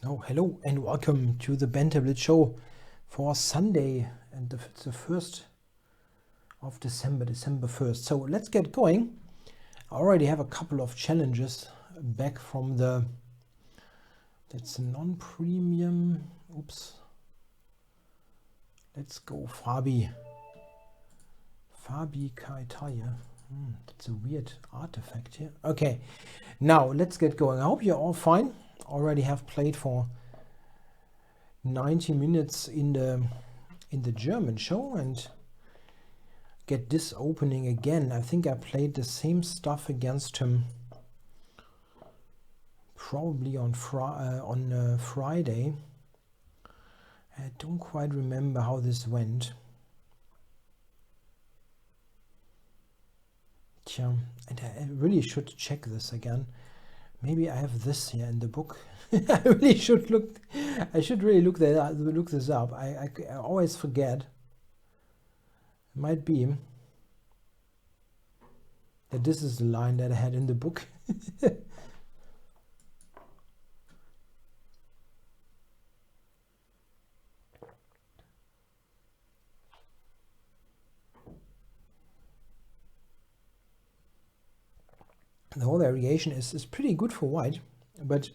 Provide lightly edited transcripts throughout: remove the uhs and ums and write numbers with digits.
Oh, hello and welcome to the Banter Blitz show for Sunday, and the 1st of December, December 1st. So let's get going. I already have a couple of challenges back from that's a non-premium. Oops. Let's go Fabi Kaitaye. That's a weird artifact here. Okay, now let's get going. I hope you're all fine. Already have played for 90 minutes in the German show and get this opening again. I think I played the same stuff against him probably on Friday. I don't quite remember how this went. And I really should check this again. Maybe I have this here in the book. I really should look. I should really look this up. I always forget. It might be that this is the line that I had in the book. The whole variation is pretty good for white, but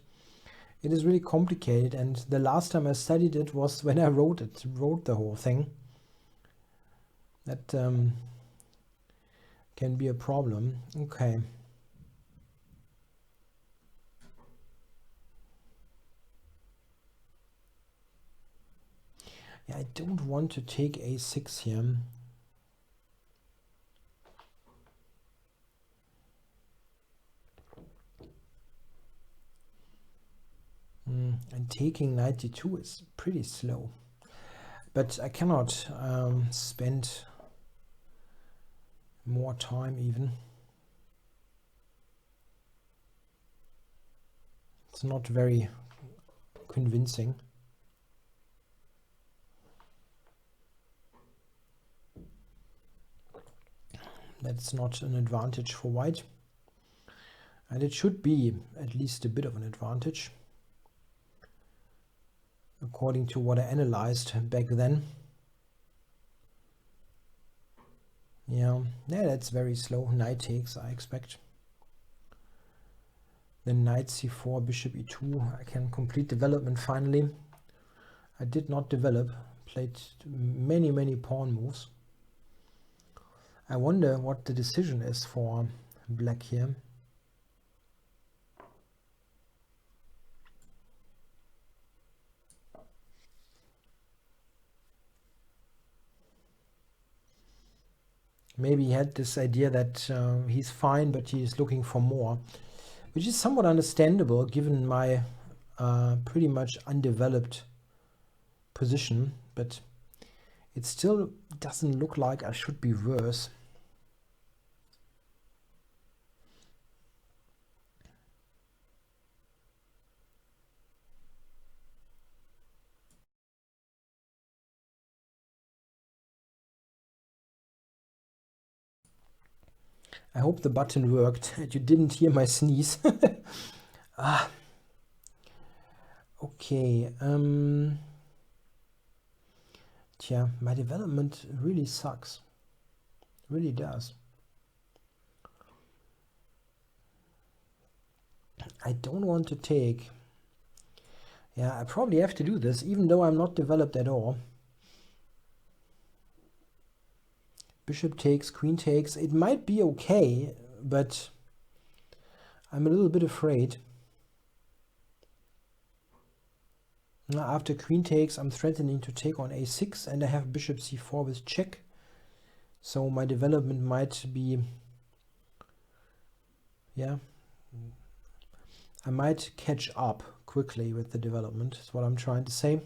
it is really complicated, and the last time I studied it was when I wrote the whole thing. That can be a problem. Okay. Yeah, I don't want to take a6 here. And taking knight d2 is pretty slow, but I cannot spend more time even. It's not very convincing. That's not an advantage for white, and it should be at least a bit of an advantage according to what I analyzed back then. Yeah, that's very slow. Knight takes, I expect. Then knight c4, bishop e2. I can complete development finally. I did not develop, played many pawn moves. I wonder what the decision is for black here. Maybe he had this idea that he's fine, but he's looking for more, which is somewhat understandable given my pretty much undeveloped position, but it still doesn't look like I should be worse. I hope the button worked and you didn't hear my sneeze. Okay. My development really sucks. Really does. I don't want to take. Yeah, I probably have to do this, even though I'm not developed at all. Bishop takes, queen takes. It might be okay, but I'm a little bit afraid. Now, after queen takes, I'm threatening to take on a6, and I have bishop c4 with check. So my development might be, yeah, I might catch up quickly with the development, is what I'm trying to say.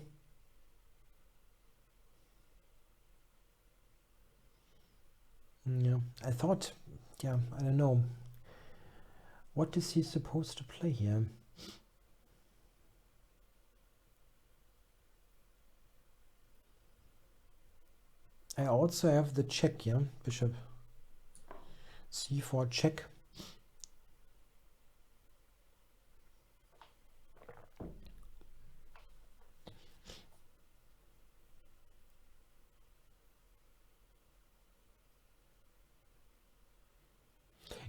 Yeah, I thought, yeah, I don't know. What is he supposed to play here? I also have the check, yeah, bishop c4 check.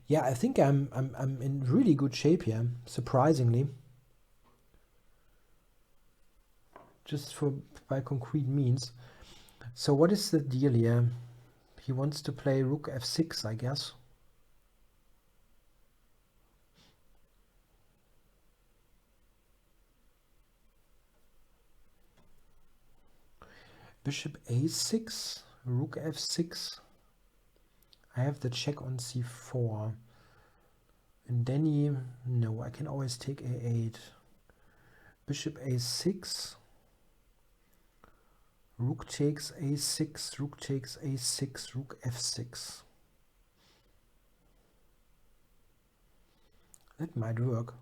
Yeah, I think I'm in really good shape here, surprisingly. Just by concrete means. So what is the deal here? He wants to play rook f6, I guess. Bishop a6, rook f6. I have the check on c4. And then no, I can always take a8. Bishop a6. Rook takes a6, rook takes a6, rook f6. That might work.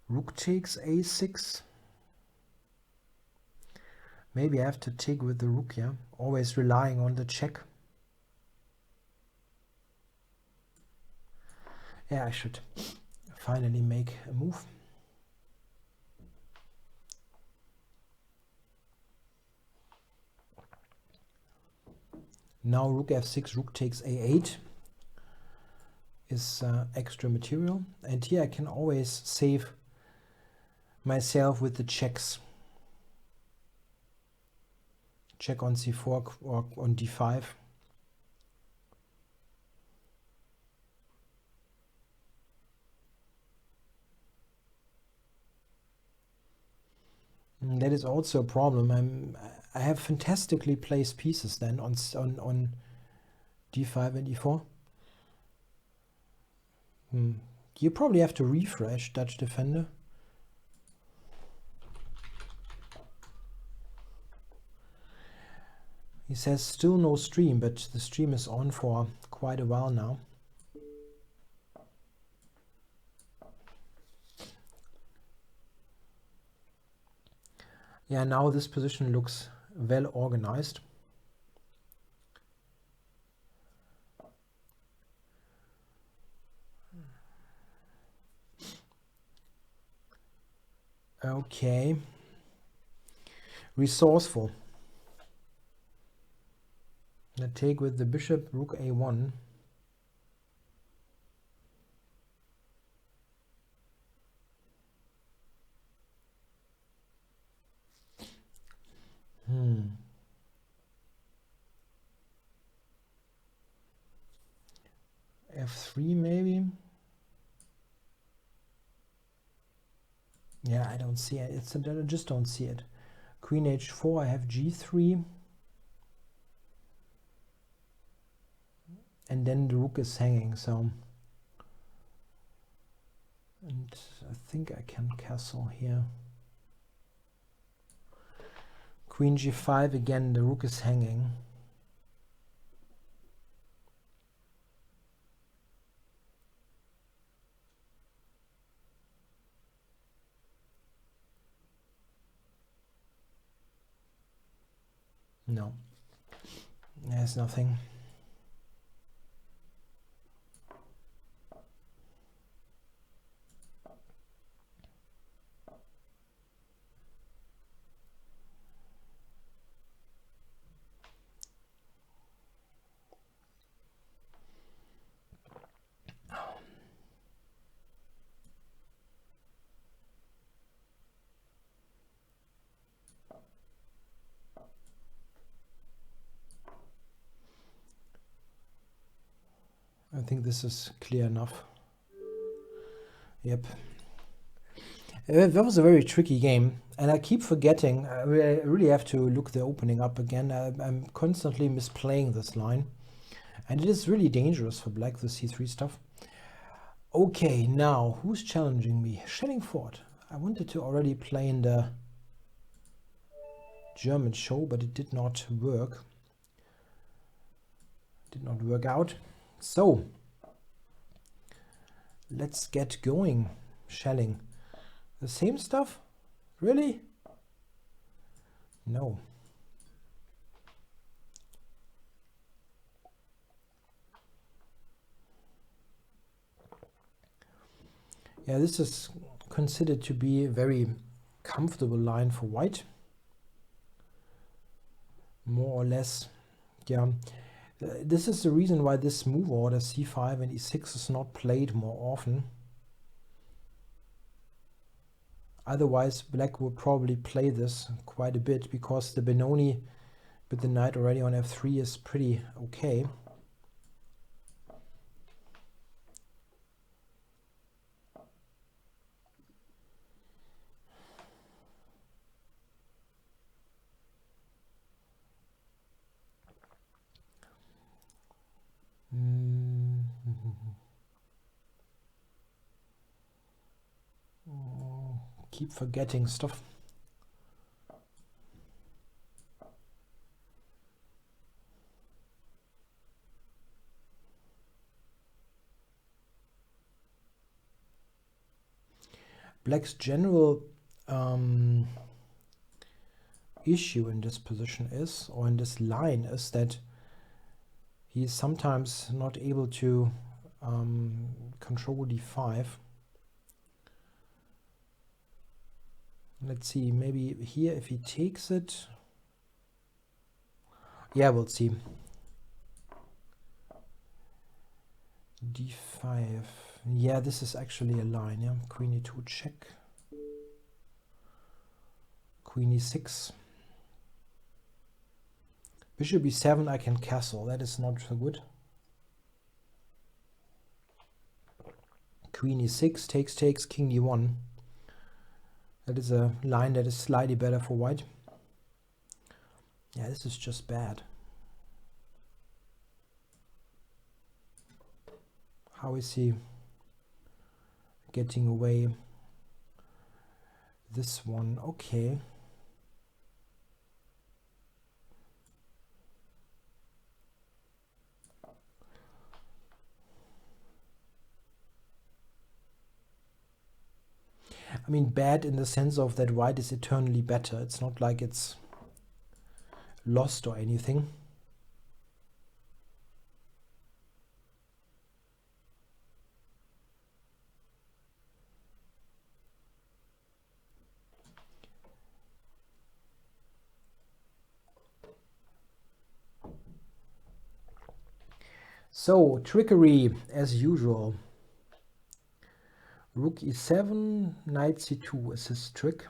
Rook takes a6. Maybe I have to take with the rook, yeah? Always relying on the check. Yeah, I should finally make a move. Now rook f6, rook takes a8 is extra material. And here I can always save myself with the checks. Check on c4 or on d5. And that is also a problem. I have fantastically placed pieces then on d5 and e4. You probably have to refresh, Dutch defender. He says still no stream, but the stream is on for quite a while now. Yeah, now this position looks well organized. Okay. Resourceful. I take with the bishop, rook a1. F3 maybe. Yeah, I don't see it. I just don't see it. Queen h4, I have g3. And then the rook is hanging, so. And I think I can castle here. Queen g5 again, the rook is hanging. No, there's nothing. I think this is clear enough. Yep. That was a very tricky game, and I keep forgetting. I really have to look the opening up again. I'm constantly misplaying this line, and it is really dangerous for black, the c3 stuff. Okay, now who's challenging me? Schellingford. I wanted to already play in the German show, but it did not work. Did not work out. So let's get going. Schelling. The same stuff? Really? No. Yeah, this is considered to be very comfortable line for white. More or less, yeah. This is the reason why this move order c5 and e6 is not played more often. Otherwise, black would probably play this quite a bit because the Benoni with the knight already on f3 is pretty okay. Keep forgetting stuff. Black's general issue in this position is, or in this line, is that he is sometimes not able to control d5. Let's see, maybe here if he takes it. Yeah, we'll see. d5. Yeah, this is actually a line. Yeah, queen e2 check. Queen e6. Bishop e7 I can castle. That is not so good. Queen e6 takes king e1. That is a line that is slightly better for white. Yeah, this is just bad. How is he getting away? This one, okay. I mean, bad in the sense of that white is eternally better. It's not like it's lost or anything. So, trickery as usual. Rook e7, knight c2 is his trick.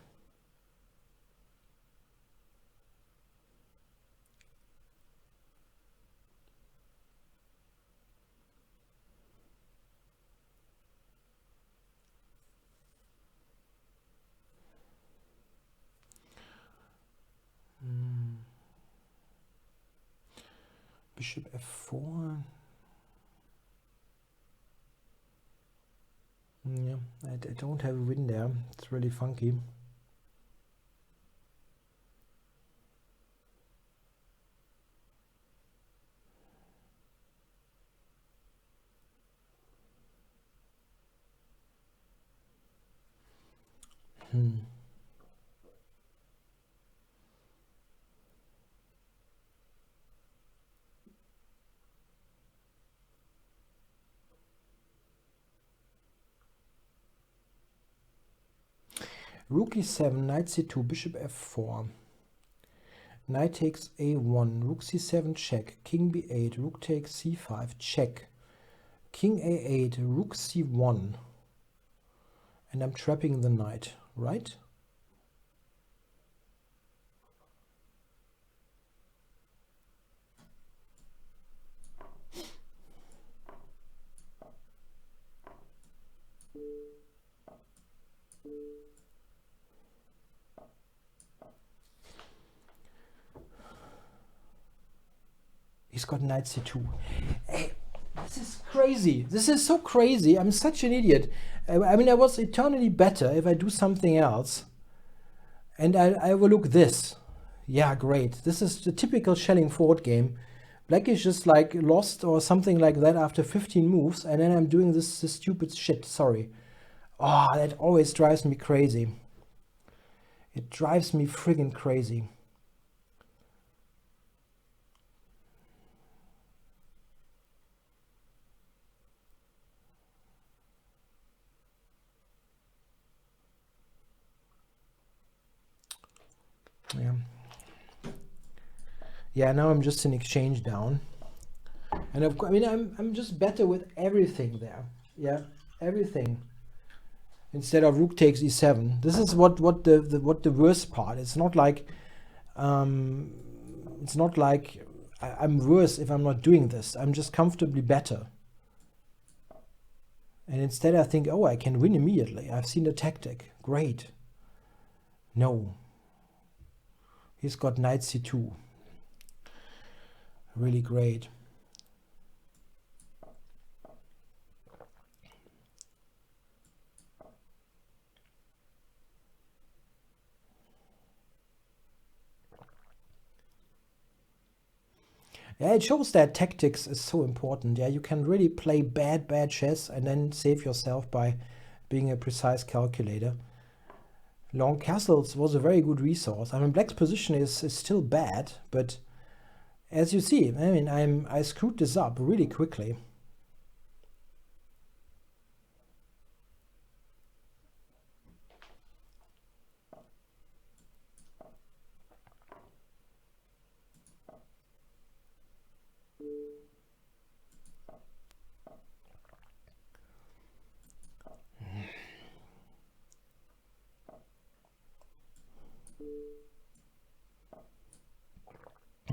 Bishop f4. Yeah, I don't have a win there. It's really funky. Rook e7, knight c2, bishop f4. Knight takes a1, rook c7 check, king b8, rook takes c5 check, king a8, rook c1. And I'm trapping the knight, right? He's got knight c2. Hey, this is crazy. This is so crazy. I'm such an idiot. I mean, I was eternally better if I do something else. And I overlook this. Yeah, great. This is the typical shelling forward game. Black is just like lost or something like that after 15 moves. And then I'm doing this stupid shit. Sorry. Oh, that always drives me crazy. It drives me friggin' crazy. Yeah, now I'm just an exchange down. And of course, I mean, I'm just better with everything there. Yeah, everything. Instead of rook takes e7. This is what the worst part. It's not like I'm worse if I'm not doing this. I'm just comfortably better. And instead I think, oh, I can win immediately. I've seen the tactic. Great. No. He's got knight c2. Really great. Yeah, it shows that tactics is so important. Yeah, you can really play bad chess and then save yourself by being a precise calculator. Long castles was a very good resource. I mean, black's position is still bad, but as you see, I mean, I screwed this up really quickly.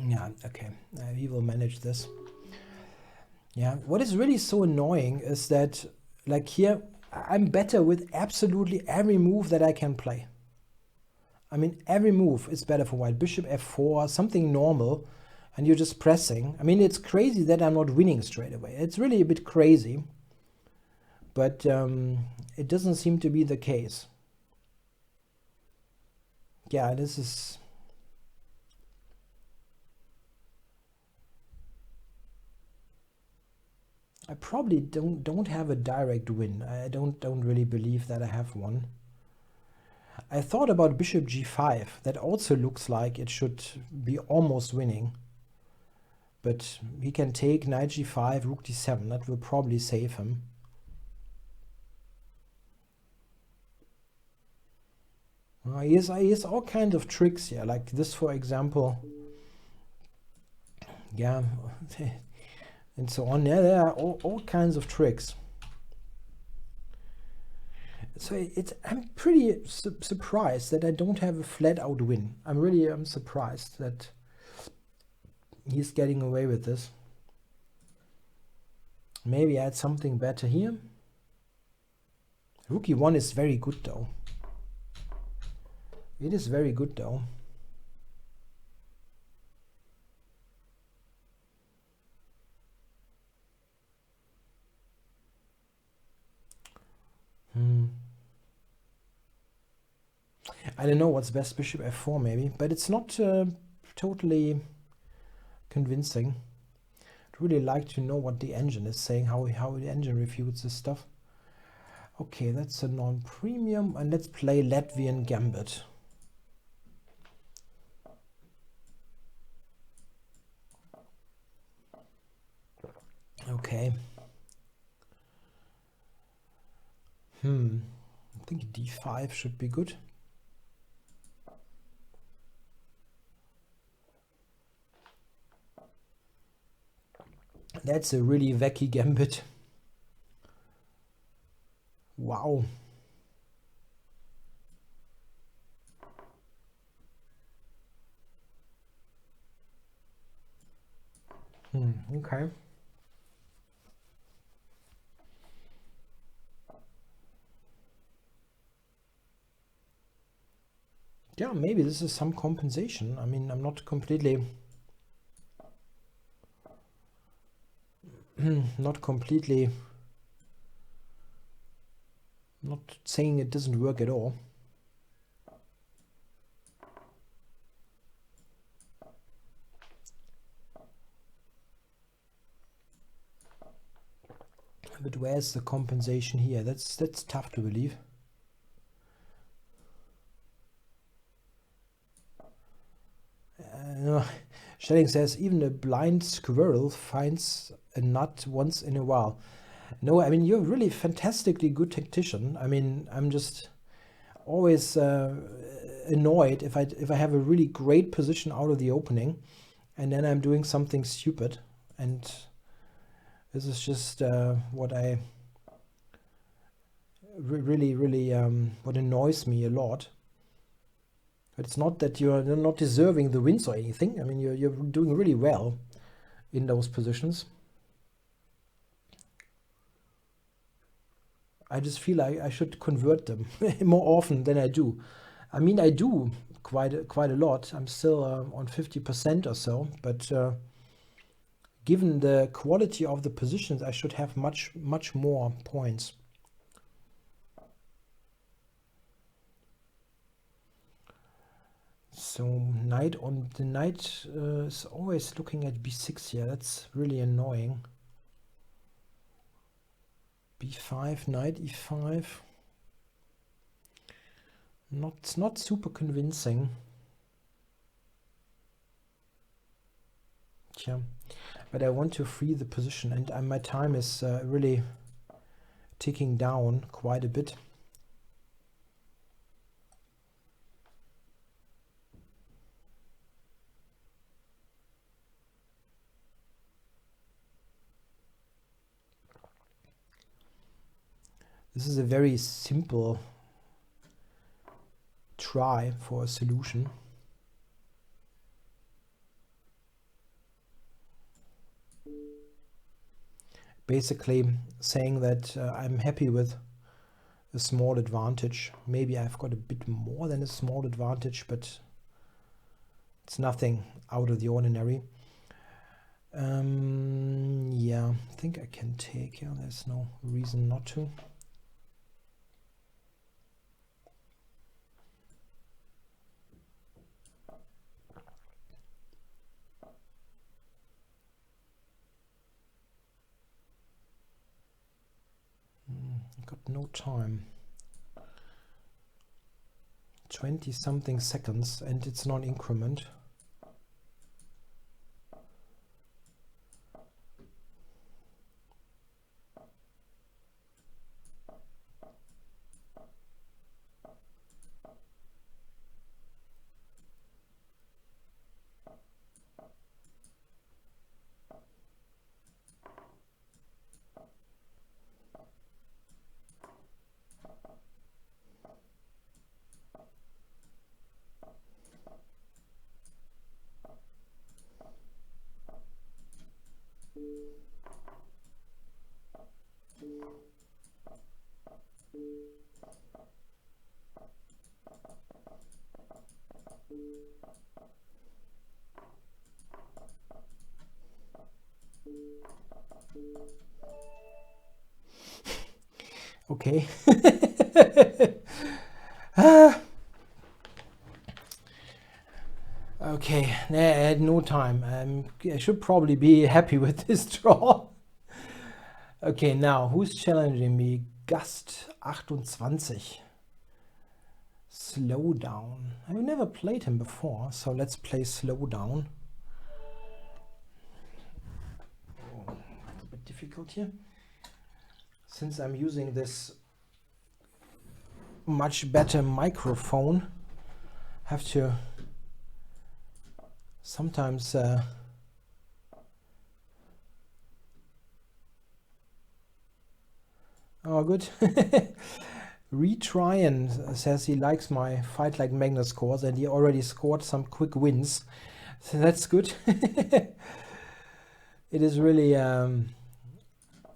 Yeah, okay, he will manage this. Yeah, what is really so annoying is that, like here, I'm better with absolutely every move that I can play. I mean, every move is better for white. Bishop f4, something normal, and you're just pressing. I mean, it's crazy that I'm not winning straight away. It's really a bit crazy, but it doesn't seem to be the case. Yeah, this is... I probably don't have a direct win. I don't really believe that I have one. I thought about bishop g5. That also looks like it should be almost winning. But he can take knight g5, rook d7. That will probably save him. He has all kinds of tricks here, like this, for example. Yeah. And so on. Yeah, there are all kinds of tricks. So I'm pretty surprised that I don't have a flat out win. I'm surprised that he's getting away with this. Maybe add something better here. Rook e1 is very good though. It is very good though. I don't know what's best. Bishop f4 maybe, but it's not totally convincing. I'd really like to know what the engine is saying, how the engine refutes this stuff. Okay, that's a non-premium, and let's play Latvian Gambit. Okay. I think d5 should be good. That's a really wacky gambit. Wow. Okay. Yeah, maybe this is some compensation. I mean, I'm not completely... not saying it doesn't work at all. But where's the compensation here? That's tough to believe. Schelling says even a blind squirrel finds a nut once in a while. No, I mean, you're really fantastically good tactician. I mean, I'm just always annoyed if I have a really great position out of the opening and then I'm doing something stupid, and this is just what I really what annoys me a lot. But it's not that you're not deserving the wins or anything. I mean, you're doing really well in those positions. I just feel I should convert them more often than I do. I mean, I do quite a lot. I'm still on 50% or so, but given the quality of the positions, I should have much more points. So knight on the knight is always looking at b6 here. That's really annoying. b5, knight e5. Not super convincing. Yeah, but I want to free the position, and my time is really ticking down quite a bit. This is a very simple try for a solution. Basically saying that I'm happy with a small advantage. Maybe I've got a bit more than a small advantage, but it's nothing out of the ordinary. Yeah, I think I can take. Yeah, there's no reason not to. Got no time. 20 something seconds, and it's non-increment. Okay. Okay, I had no time. I should probably be happy with this draw. Okay, now who's challenging me? Gast 28. Slow down. I've never played him before, so let's play slow down. Oh, it's a bit difficult here. Since I'm using this much better microphone, have to sometimes oh, good. Retryan says he likes my Fight Like Magnus scores, and he already scored some quick wins, so that's good. It is really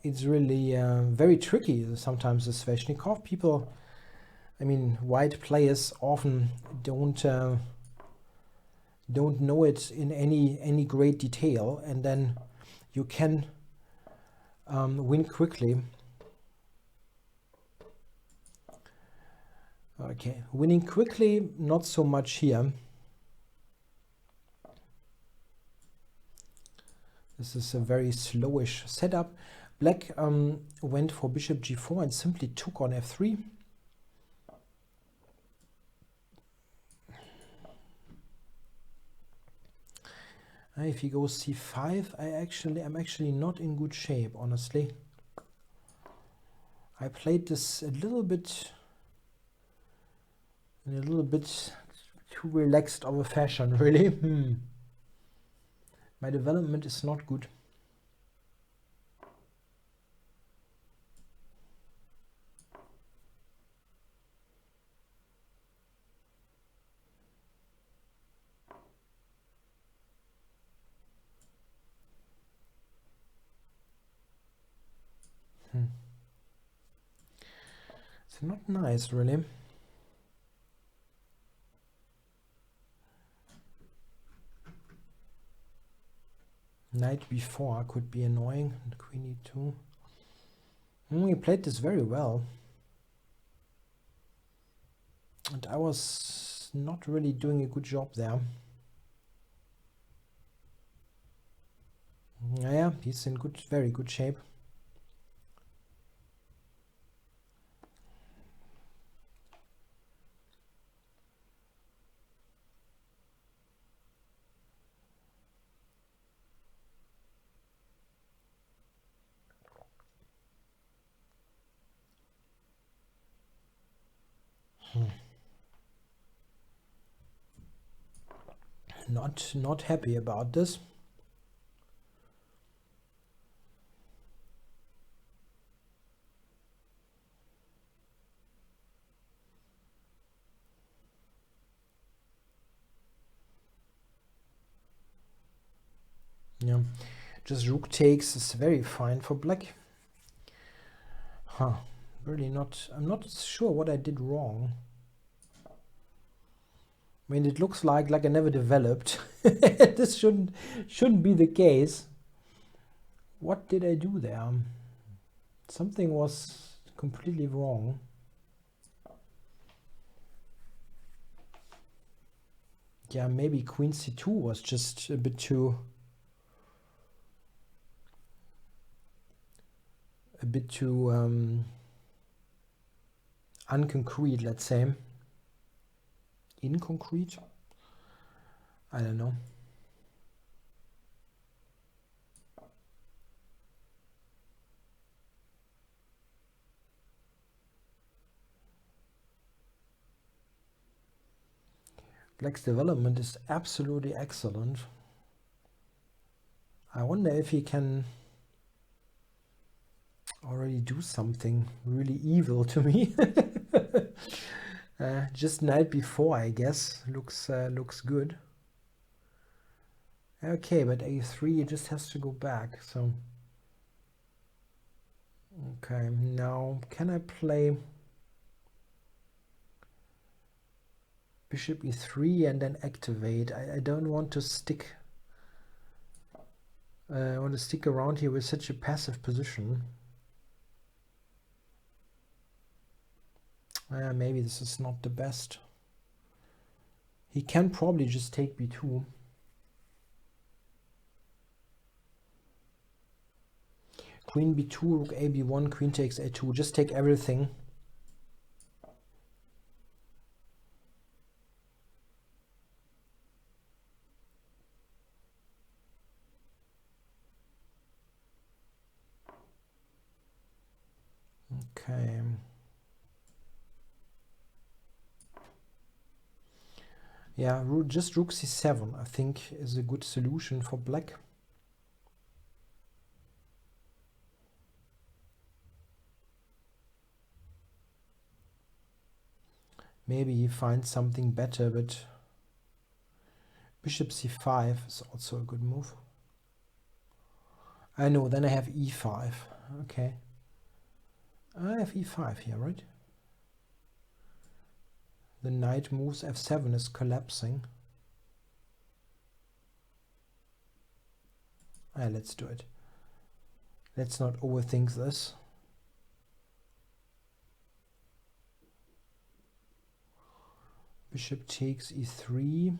it's really very tricky sometimes, the Sveshnikov. People, I mean, white players often don't know it in any great detail, and then you can win quickly. Okay, winning quickly, not so much here. This is a very slowish setup. Black went for bishop g4 and simply took on f3. If he goes c5, I'm actually not in good shape, honestly. I played this in a little bit too relaxed of a fashion, really. My development is not good. It's not nice, really. Knight b4 could be annoying. Queen e2. He played this very well. And I was not really doing a good job there. Yeah, he's in very good shape. Not happy about this. Yeah, just rook takes is very fine for black. Really not. I'm not sure what I did wrong. I mean, it looks like I never developed. This shouldn't be the case. What did I do there? Something was completely wrong. Yeah, maybe queen c2 was just a bit too unconcrete, let's say. Inconcrete? I don't know. Black's development is absolutely excellent. I wonder if he can already do something really evil to me. Just knight b4, I guess, looks good. Okay, but a3 just has to go back. So okay, now can I play bishop e3 and then activate? I don't want to stick. I want to stick around here with such a passive position. Maybe this is not the best. He can probably just take b2. Queen b2, rook a b1, queen takes a2. Just take everything. Okay. Yeah, just rook c7, I think, is a good solution for black. Maybe he finds something better, but bishop c5 is also a good move. I know, then I have e5. Okay. I have e5 here, right? The knight moves f7 is collapsing. Let's do it. Let's not overthink this. Bishop takes e3.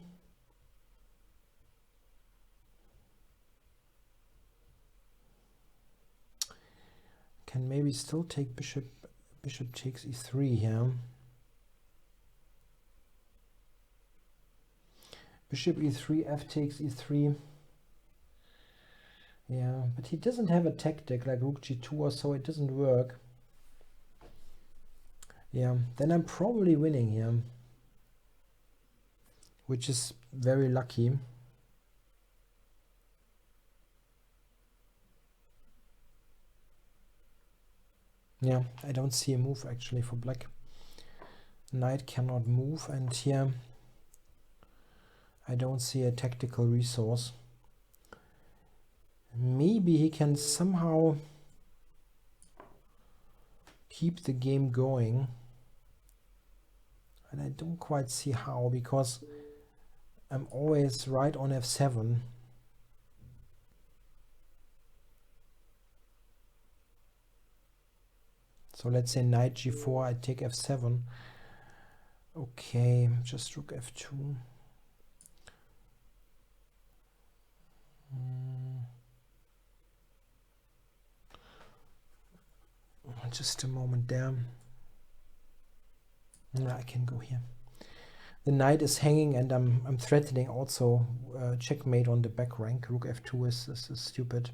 Can maybe still take bishop takes e3 here. Bishop e3, f takes e3. Yeah, but he doesn't have a tactic like rook g2 or so, it doesn't work. Yeah, then I'm probably winning here, which is very lucky. Yeah, I don't see a move actually for black. Knight cannot move, and here I don't see a tactical resource. Maybe he can somehow keep the game going, and I don't quite see how, because I'm always right on f7. So let's say knight g4, I take f7. Okay, just rook f2. Just a moment there. No, I can go here. The knight is hanging, and I'm threatening also checkmate on the back rank. Rook f2 is stupid.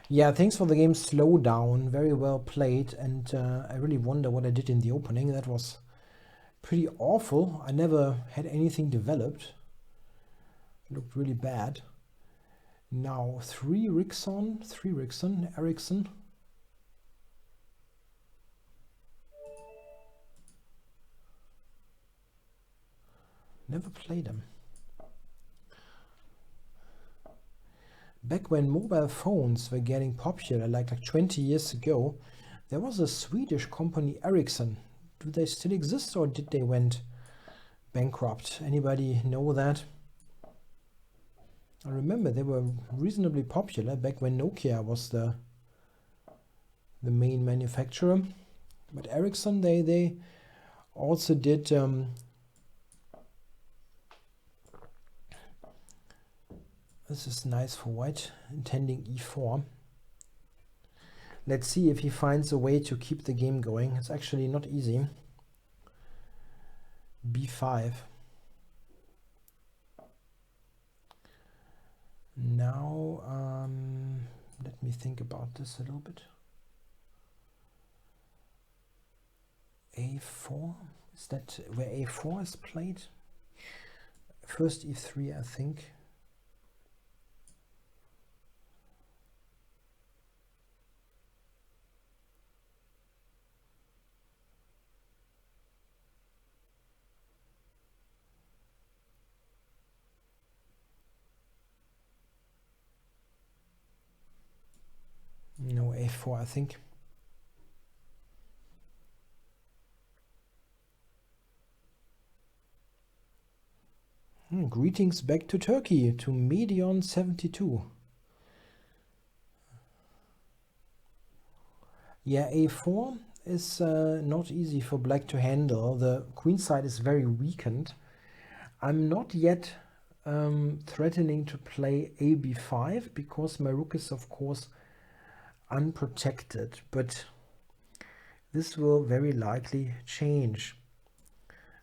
Yeah, thanks for the game Slowdown. Very well played, and I really wonder what I did in the opening. That was pretty awful. I never had anything developed. It looked really bad. Now 3 Rickson, Ericsson. Never played him. Back when mobile phones were getting popular, like 20 years ago, there was a Swedish company, Ericsson. Do they still exist, or did they went bankrupt? Anybody know that? I remember they were reasonably popular back when Nokia was the main manufacturer. But Ericsson, they also did this is nice for white, intending e4. Let's see if he finds a way to keep the game going. It's actually not easy. b5. Now, let me think about this a little bit. a4, is that where a4 is played? First e3, I think. No, a4, I think. Greetings back to Turkey, to Medion72. Yeah, a4 is not easy for black to handle. The queen side is very weakened. I'm not yet threatening to play a b5 because my rook is of course unprotected, but this will very likely change.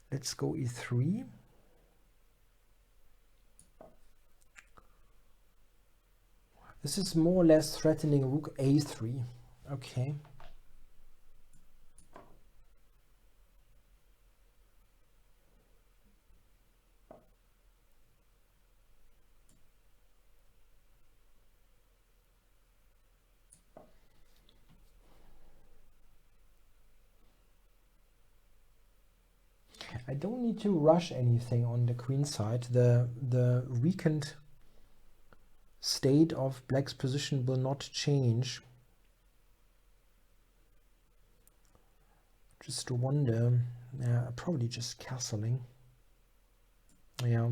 Let's go e3. This is more or less threatening rook a3. Okay. I don't need to rush anything on the queen side. The weakened state of black's position will not change. Just to wonder, yeah, probably just castling. Yeah.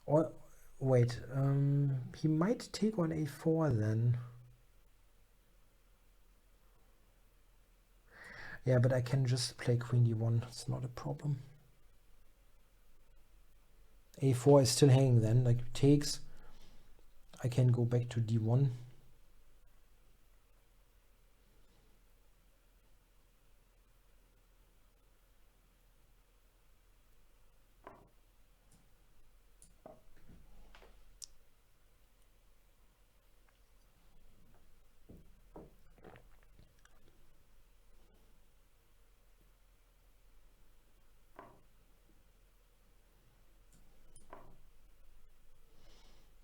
Or wait, he might take on a4 then. Yeah, but I can just play queen d1. It's not a problem. a4 is still hanging then, like takes. I can go back to d1.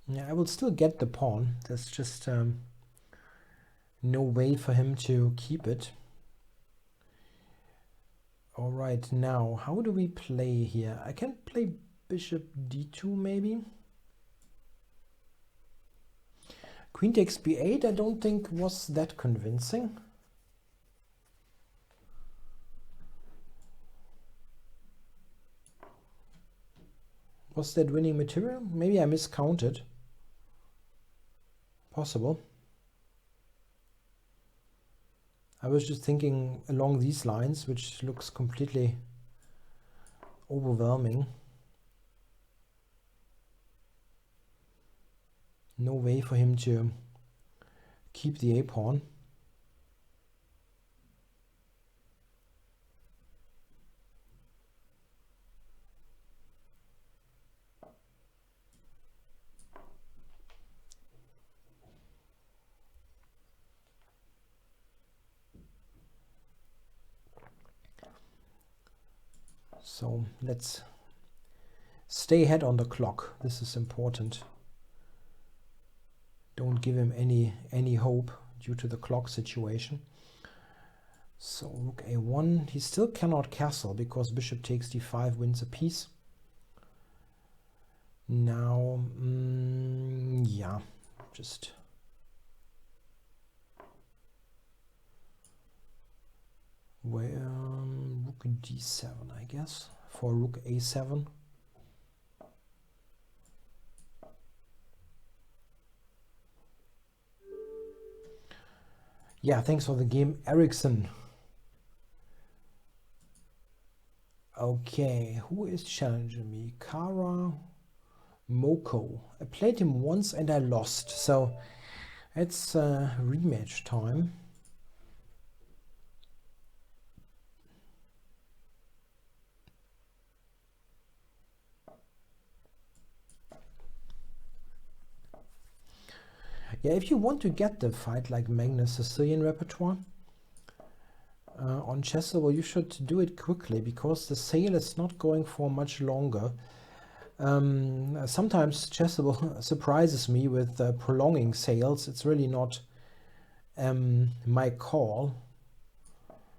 Yeah, I will still get the pawn. That's just no way for him to keep it. All right, now how do we play here? I can play bishop d2 maybe. Queen takes b8 I don't think was that convincing. Was that winning material? Maybe I miscounted. Possible. I was just thinking along these lines, which looks completely overwhelming. No way for him to keep the a-pawn. So let's stay ahead on the clock. This is important. Don't give him any hope due to the clock situation. So rook a1. He still cannot castle because bishop takes d5 wins a piece. Now, yeah, just rook d7, I guess, for rook a7. Yeah, thanks for the game, Ericsson. Okay, who is challenging me? Kara Moko. I played him once and I lost, so it's rematch time. Yeah, if you want to get the fight like Magnus Sicilian repertoire on Chessable, you should do it quickly because the sale is not going for much longer. Sometimes Chessable surprises me with prolonging sales. It's really not my call.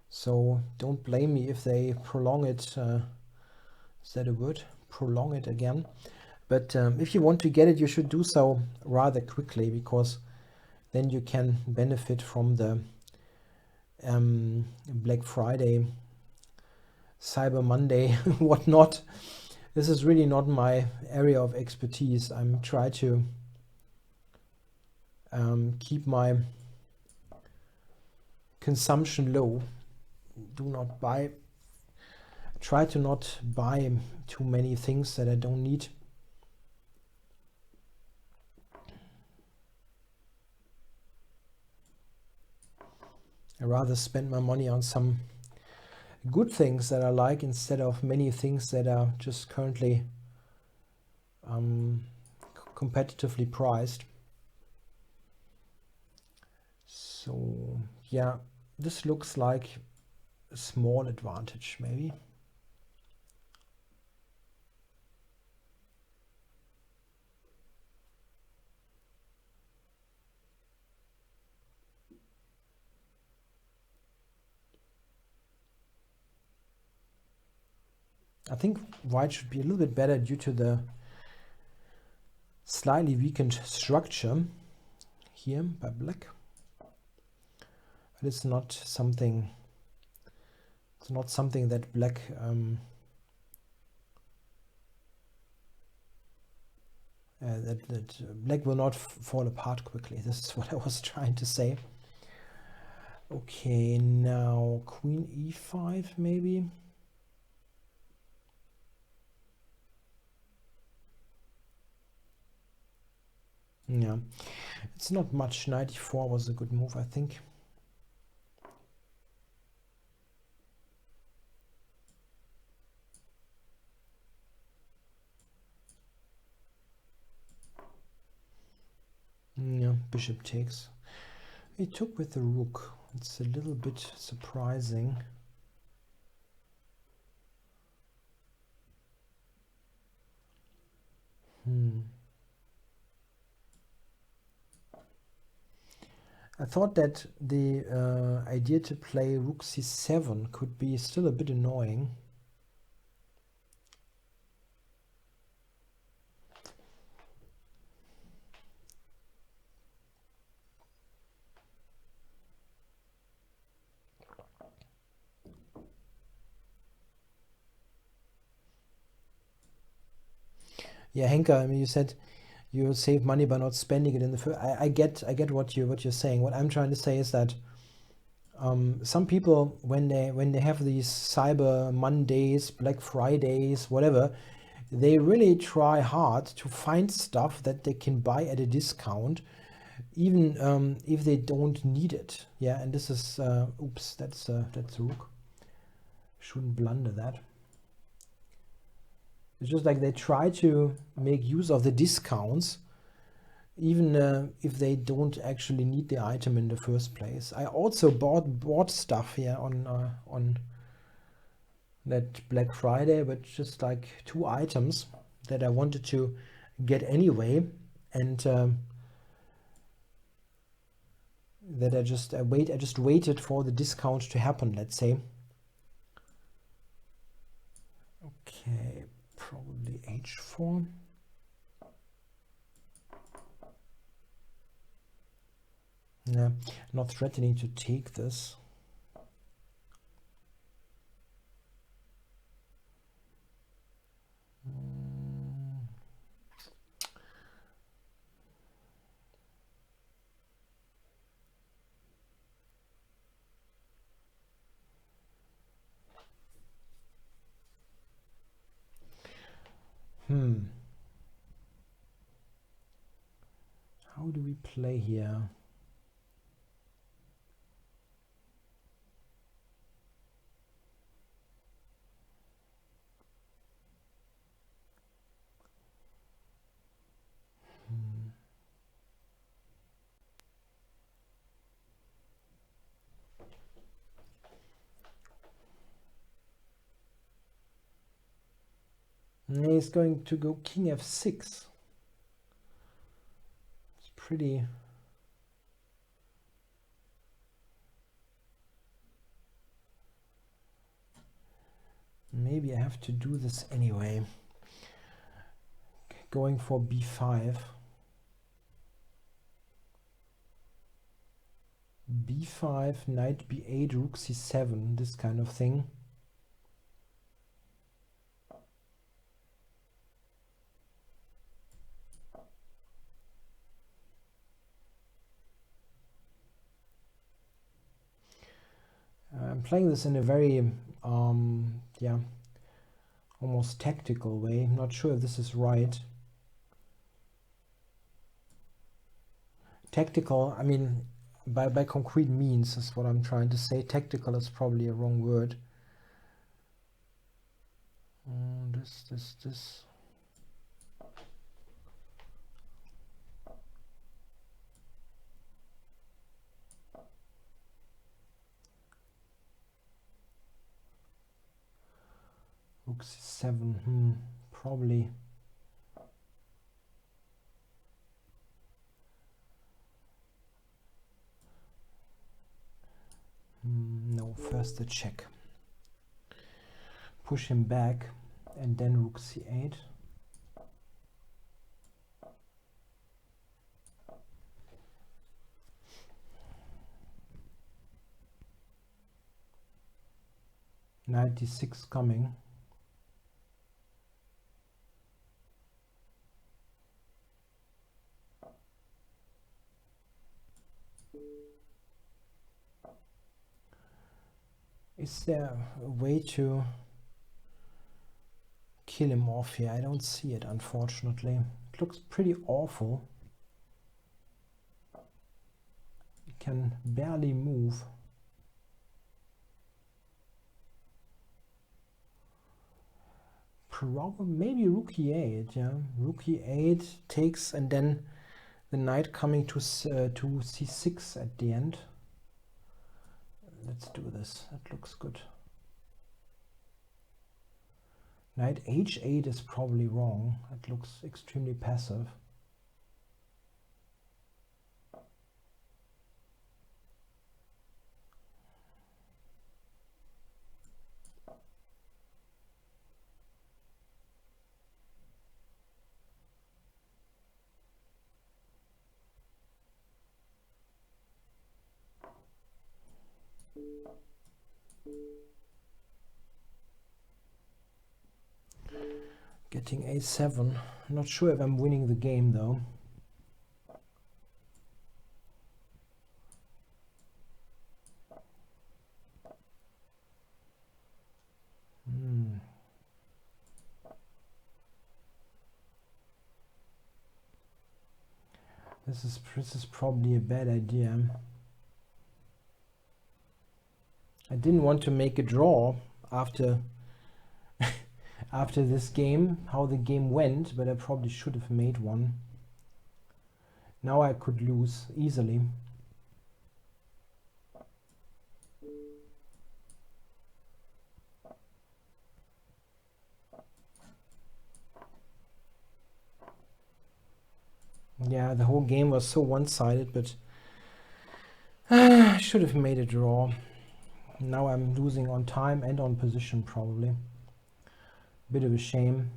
So don't blame me if they prolong it. Is that a word? Prolong it again. But if you want to get it, you should do so rather quickly because then you can benefit from the Black Friday, Cyber Monday, whatnot. This is really not my area of expertise. I'm trying to keep my consumption low. Do not buy. Try to not buy too many things that I don't need. I rather spend my money on some good things that I like instead of many things that are just currently competitively priced. So yeah, this looks like a small advantage maybe. I think white should be a little bit better due to the slightly weakened structure here by black. But it's not something that black black will not fall apart quickly. This is what I was trying to say. Okay, now queen e5 maybe. Yeah, it's not much. Knight e4 was a good move, I think. Yeah, bishop takes. He took with the rook. It's a little bit surprising. I thought that the idea to play rook c7 could be still a bit annoying. Yeah, Henka, I mean, you said you save money by not spending it in the first. I get what you're saying. What I'm trying to say is that some people, when they have these Cyber Mondays, Black Fridays, whatever, they really try hard to find stuff that they can buy at a discount, even if they don't need it. Yeah, and this is oops, that's a rook. Shouldn't blunder that. It's just like they try to make use of the discounts, even if they don't actually need the item in the first place. I also bought stuff here on that Black Friday, but just like 2 items that I wanted to get anyway, and that I just waited for the discount to happen, let's say. Okay, probably h4. Yeah, not threatening to take this. How do we play here? He's going to go king f6. It's pretty... Maybe I have to do this anyway. Going for b5. b5, knight b8, rook c7, this kind of thing. I'm playing this in a very, yeah, almost tactical way. I'm not sure if this is right. Tactical, I mean, by concrete means is what I'm trying to say. Tactical is probably a wrong word. This. Rook c7, probably. No, first the check. Push him back, and then rook c8. Knight d6 coming. Is there a way to kill him off here? I don't see it, unfortunately. It looks pretty awful. He can barely move. Probably, maybe rook e8, yeah. Rook e8 takes, and then the knight coming to c6 at the end. Let's do this. That looks good. Knight h8 is probably wrong. It looks extremely passive. Getting a7. Not sure if I'm winning the game though. This is probably a bad idea. I didn't want to make a draw after after this game, how the game went, but I probably should have made one. Now I could lose easily. Yeah, the whole game was so one-sided, but I should have made a draw. Now I'm losing on time and on position probably. Bit of a shame.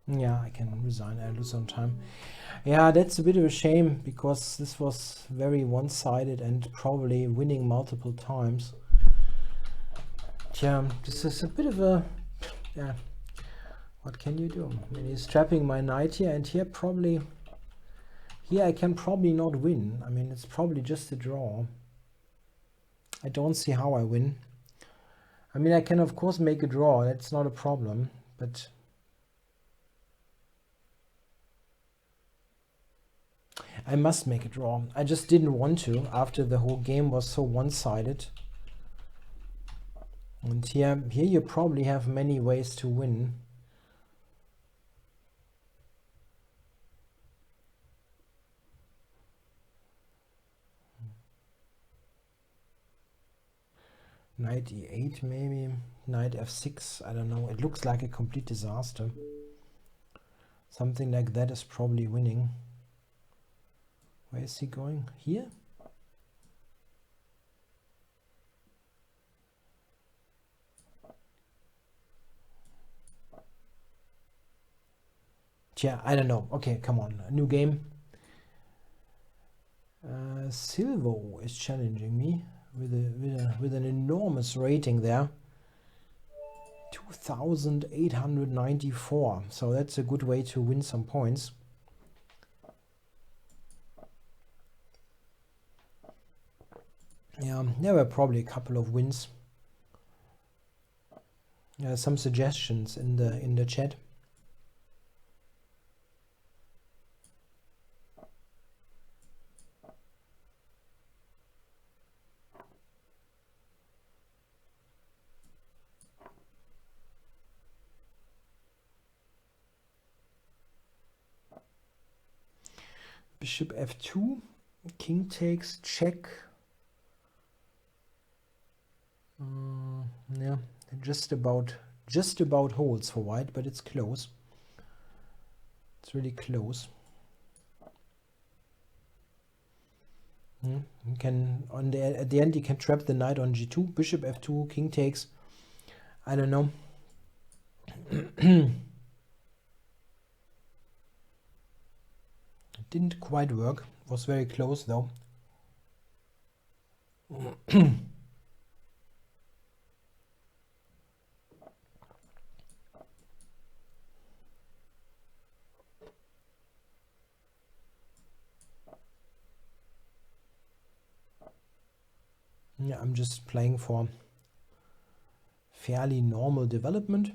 Yeah, I can resign. I lose on time. Yeah, that's a bit of a shame because this was very one-sided and probably winning multiple times. Yeah, this is a bit of a, yeah, what can you do? I mean, he's trapping my knight here, and here probably, here I can probably not win. I mean, it's probably just a draw. I don't see how I win. I mean, I can of course make a draw, that's not a problem, but I must make a draw. I just didn't want to after the whole game was so one-sided. And here you probably have many ways to win. Knight e8 maybe, knight f6, I don't know. It looks like a complete disaster. Something like that is probably winning. Where is he going? Here? Yeah, I don't know. Okay, come on. A new game. Silvo is challenging me with an enormous rating there. 2,894. So that's a good way to win some points. Yeah, there were probably a couple of wins. Some suggestions in the chat. Bishop f2, king takes, check. Yeah, just about holds for white, but it's close. It's really close. You can at the end you can trap the knight on g2, bishop f2, king takes. I don't know. It didn't quite work. It was very close though. Yeah, I'm just playing for fairly normal development.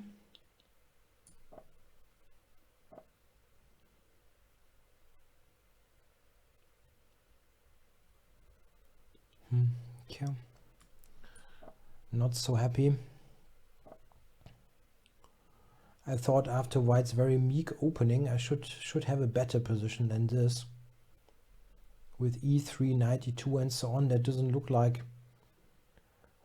Yeah. Not so happy. I thought after white's very meek opening I should have a better position than this. With e3, knight e2 and so on, that doesn't look like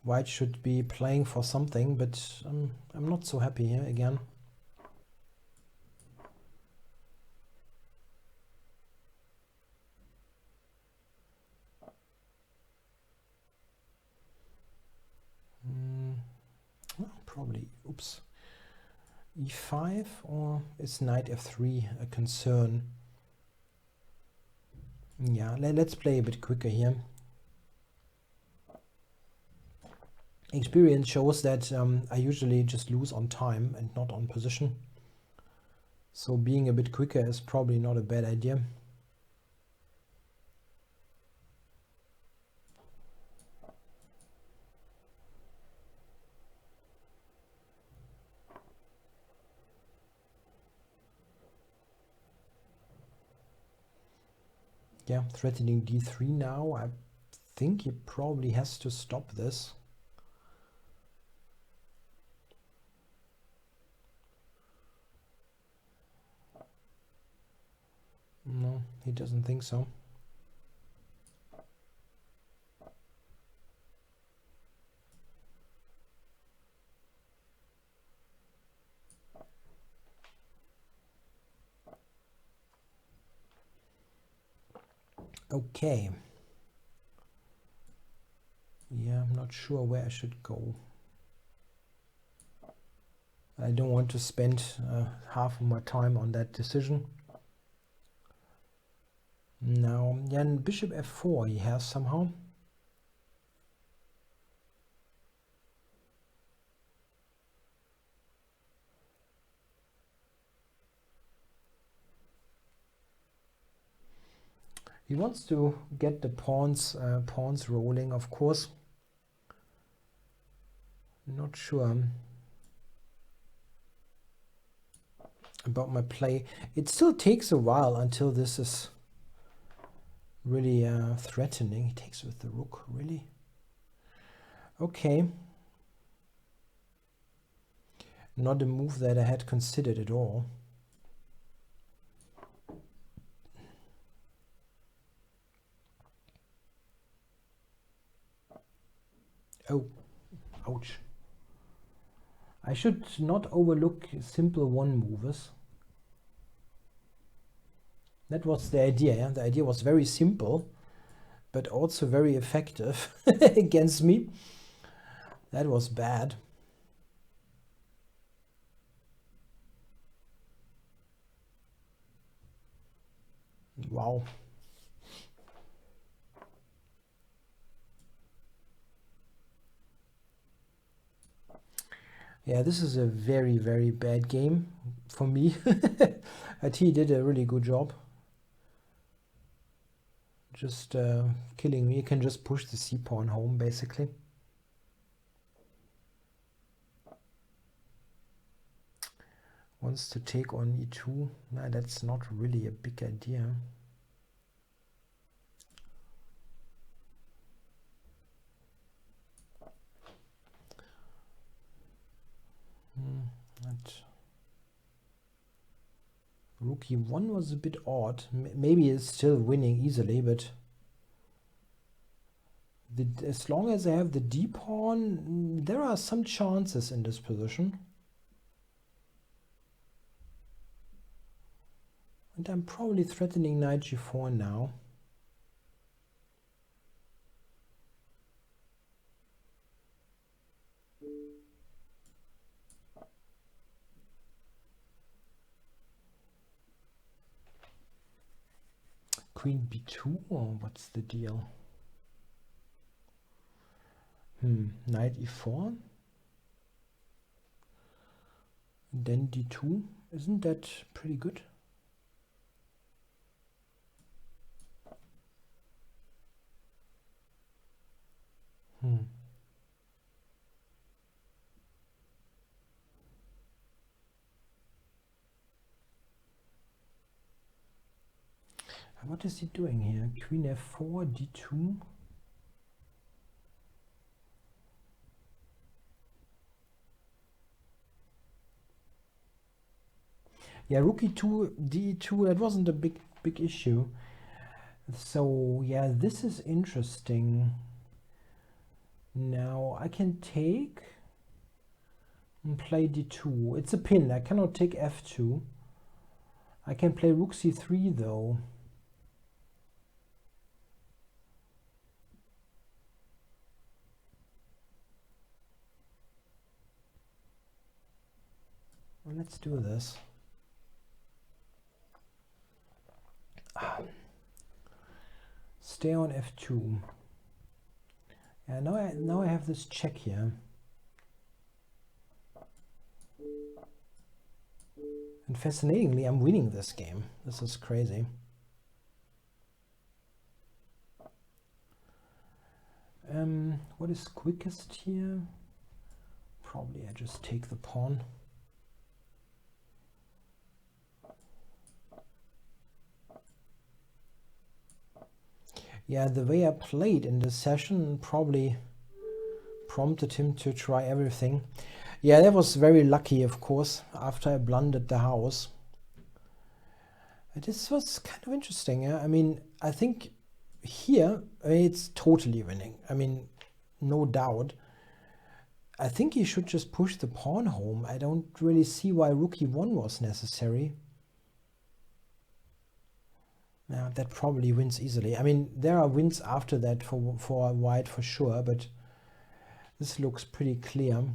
white should be playing for something, but I'm not so happy here again. probably, oops, e5, or is knight f3 a concern? Yeah, let's play a bit quicker here. Experience shows that I usually just lose on time and not on position. So being a bit quicker is probably not a bad idea. Yeah, threatening d3 now. I think he probably has to stop this. No, he doesn't think so. Okay. Yeah, I'm not sure where I should go. I don't want to spend half of my time on that decision. Now, yeah, bishop f4 he has somehow. He wants to get the pawns rolling, of course. Not sure about my play. It still takes a while until this is really threatening. He takes with the rook, really? Okay. Not a move that I had considered at all. Oh, ouch. I should not overlook simple one movers. That was the idea, yeah? The idea was very simple, but also very effective against me. That was bad. Wow. Yeah, this is a very, very bad game for me. But he did a really good job. Just killing me. You can just push the c-pawn home, basically. Wants to take on e2. Nah, that's not really a big idea. That rook e1 was a bit odd. Maybe it's still winning easily, but as long as I have the d-pawn, there are some chances in this position. And I'm probably threatening knight g4 now. Queen b2, or what's the deal? Knight e4. Then d2. Isn't that pretty good? What is he doing here? Queen f4, d2. Yeah, rook e2, d2, that wasn't a big issue. So yeah, this is interesting. Now I can take and play d2. It's a pin. I cannot take f2. I can play rook c3 though. let's do this. Stay on f2. Yeah, now I have this check here. And fascinatingly, I'm winning this game. This is crazy. What is quickest here? Probably I just take the pawn. Yeah, the way I played in this session probably prompted him to try everything. Yeah, that was very lucky, of course, after I blundered the house. This was kind of interesting. Yeah? I mean, I think here it's totally winning. I mean, no doubt. I think he should just push the pawn home. I don't really see why rook e1 was necessary. Yeah, that probably wins easily. I mean, there are wins after that for white for sure, but this looks pretty clear.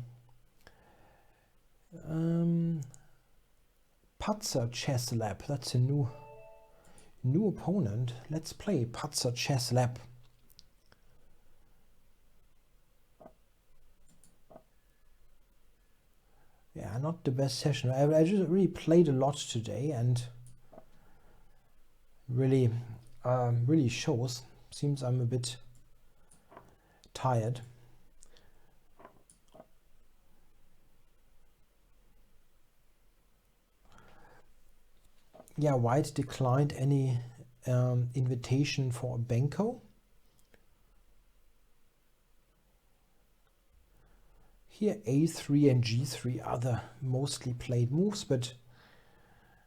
Patzer Chess Lab. That's a new opponent. Let's play Patzer Chess Lab. Yeah, not the best session. I just really played a lot today and really really shows. Seems I'm a bit tired. Yeah, white declined any invitation for a Benko. Here a3 and g3 are the mostly played moves, but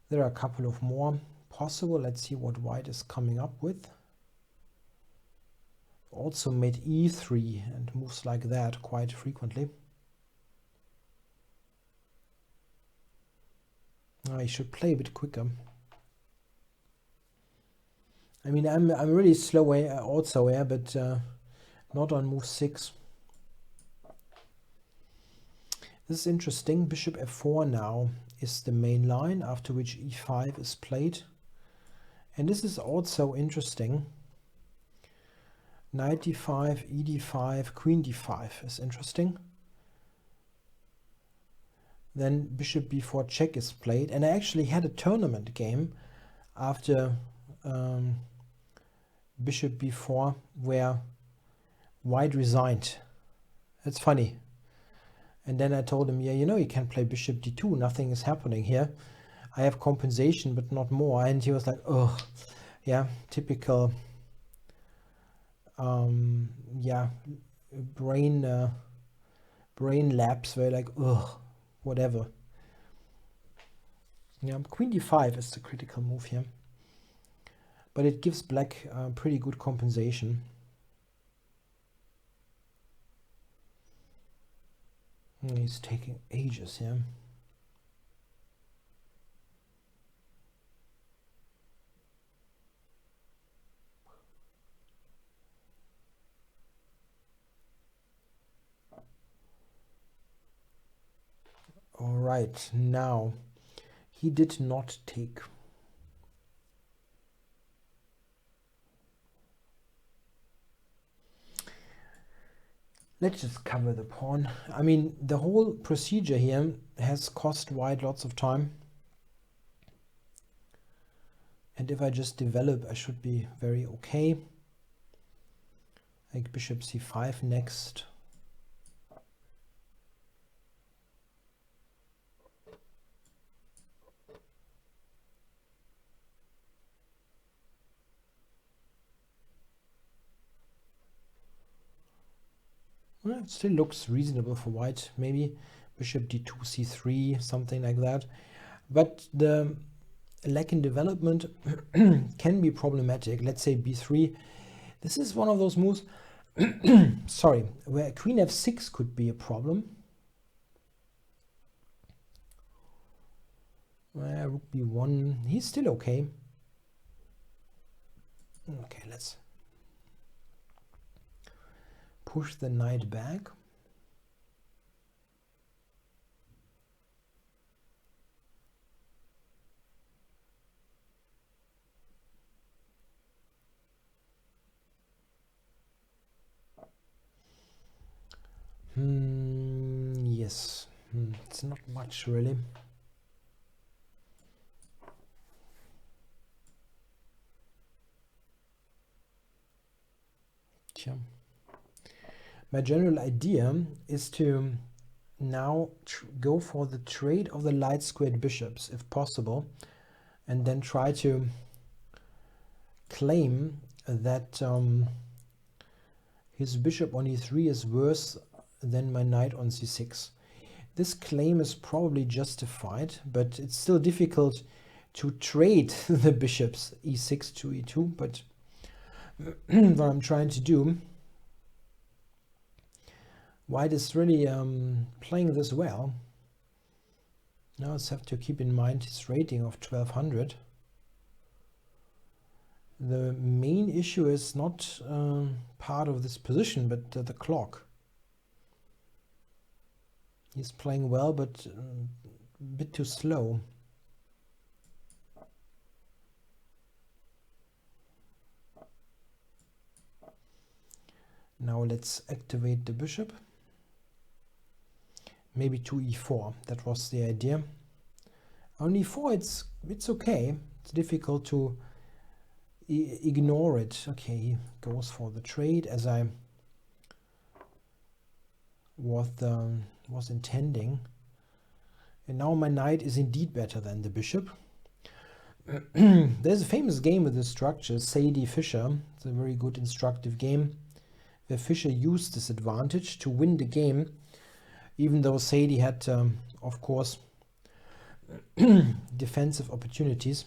there are a couple of more possible. Let's see what white is coming up with. Also made e3 and moves like that quite frequently. I should play a bit quicker. I mean, I'm really slow also, yeah, but not on move 6. This is interesting. Bishop f4 now is the main line, after which e5 is played. And this is also interesting. Knight d5, e d5, queen d5 is interesting. Then bishop b4 check is played. And I actually had a tournament game after bishop b4 where white resigned. That's funny. And then I told him, yeah, you know, you can play bishop d2. Nothing is happening here. I have compensation, but not more. And he was like, oh, yeah, typical, yeah, brain lapse, where like, oh, whatever. Yeah, queen d5 is the critical move here. But it gives black pretty good compensation. He's taking ages here. All right, now he did not take. Let's just cover the pawn. I mean, the whole procedure here has cost white lots of time. And if I just develop, I should be very okay. Like bishop c5 next. Well, it still looks reasonable for white. Maybe bishop d2, c3, something like that. But the lack in development can be problematic. Let's say b3. This is one of those moves, sorry, where queen f6 could be a problem. Rook b1, he's still okay. Okay, let's push the knight back. this? It's not much really. My general idea is to now go for the trade of the light squared bishops if possible, and then try to claim that his bishop on e3 is worse than my knight on c6. This claim is probably justified, but it's still difficult to trade the bishops e6 to e2, but what I'm trying to do, white is really playing this well. Now let's have to keep in mind his rating of 1200. The main issue is not part of this position, but the clock. He's playing well, but a bit too slow. Now let's activate the bishop. Maybe to e4. That was the idea. On e4, it's okay. It's difficult to ignore it. Okay, he goes for the trade as I was intending. And now my knight is indeed better than the bishop. There's a famous game with this structure, Sadie-Fisher. It's a very good instructive game where Fischer used this advantage to win the game, even though Sadie had, of course, defensive opportunities.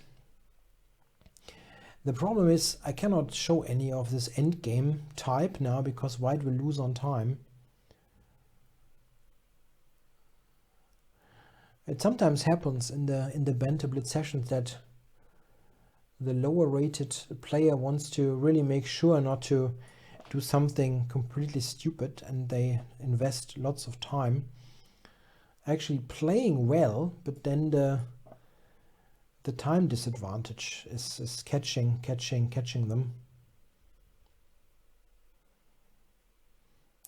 The problem is I cannot show any of this endgame type now because white will lose on time. It sometimes happens in the Banter Blitz sessions that the lower rated player wants to really make sure not to do something completely stupid, and they invest lots of time actually playing well, but then the time disadvantage is catching them.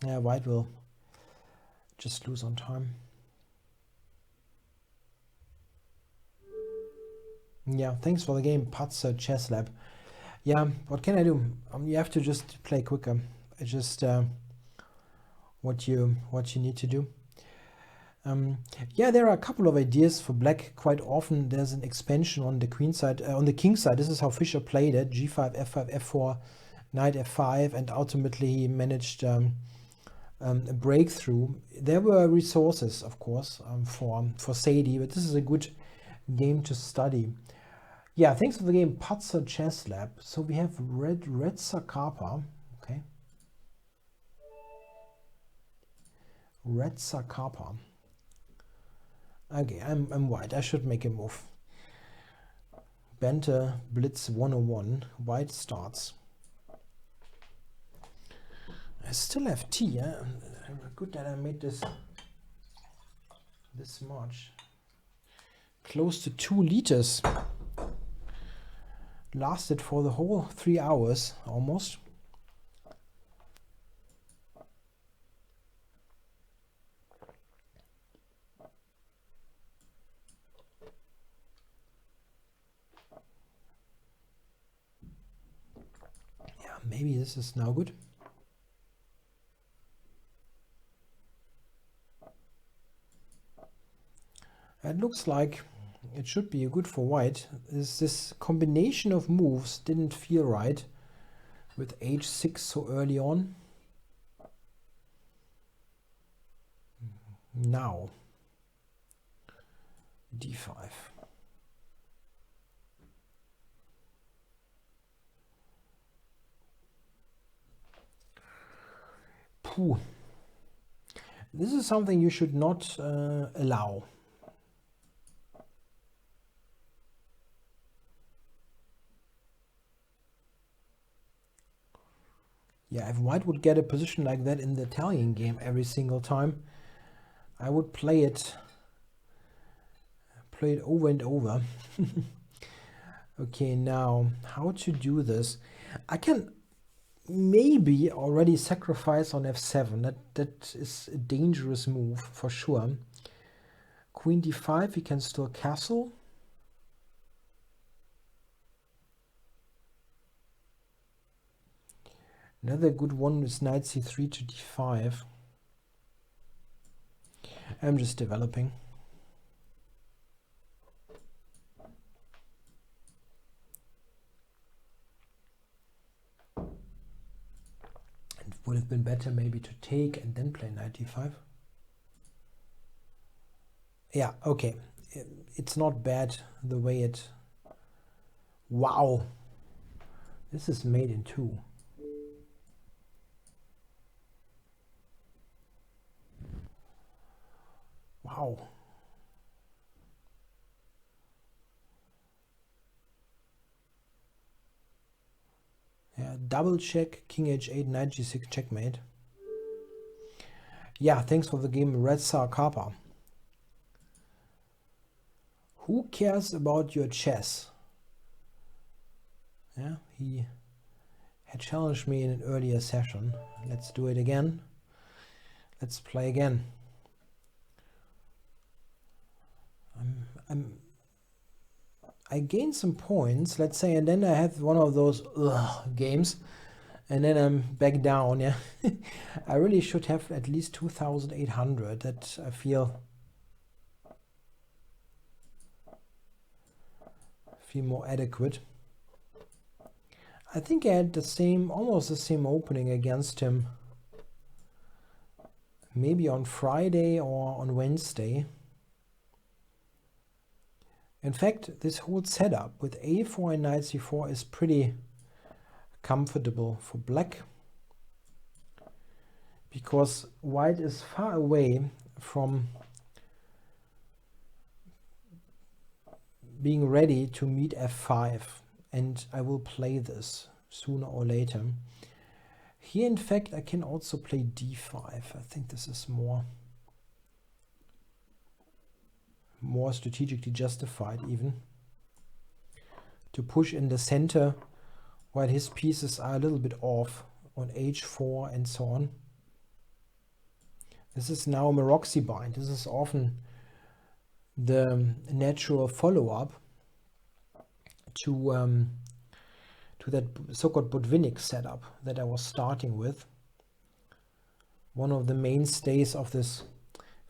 Yeah, white will just lose on time. Yeah, thanks for the game, Patzer Chess Lab. Yeah, what can I do? You have to just play quicker. It's just what you need to do. Yeah, there are a couple of ideas for black. Quite often there's an expansion on the queen side, on the king side. This is how Fischer played it: g5, f5, f4, knight f5, and ultimately he managed a breakthrough. There were resources, of course, for Sadie, but this is a good game to study. Yeah, thanks for the game, Patzer Chess Lab. So we have red Sakapa. Okay. Red Sakapa. Okay, I'm white. I should make a move. Banter Blitz 101. White starts. I still have tea. Yeah? Good that I made this much. Close to 2 liters. Lasted for the whole 3 hours almost. Yeah, maybe this is now good. It looks like it should be good for white. This combination of moves didn't feel right with h6 so early on. Now d5. Pooh. This is something you should not allow. Yeah, if white would get a position like that in the Italian game every single time, I would play it over and over. Okay, now how to do this? I can maybe already sacrifice on f7. That is a dangerous move for sure. Queen d5, we can still castle. Another good one is knight c3 to d5. I'm just developing. It would have been better maybe to take and then play knight d5. Yeah, okay. It's not bad the way it... Wow! This is made in two. Wow. Yeah, double check, king h8, knight g6, checkmate. Yeah, thanks for the game, Red Star Kappa. Who cares about your chess? Yeah, he had challenged me in an earlier session. Let's do it again. Let's play again. I gained some points, let's say, and then I have one of those games, and then I'm back down. Yeah, I really should have at least 2,800. That I feel more adequate. I think I had the same, almost the same opening against him. Maybe on Friday or on Wednesday. In fact, this whole setup with a4 and knight c4 is pretty comfortable for black, because white is far away from being ready to meet f5, and I will play this sooner or later. Here, in fact, I can also play d5. I think this is more strategically justified, even to push in the center while his pieces are a little bit off on h4 and so on. This is now Maroczy bind. This is often the natural follow-up to that so-called Botvinnik setup that I was starting with. One of the mainstays of this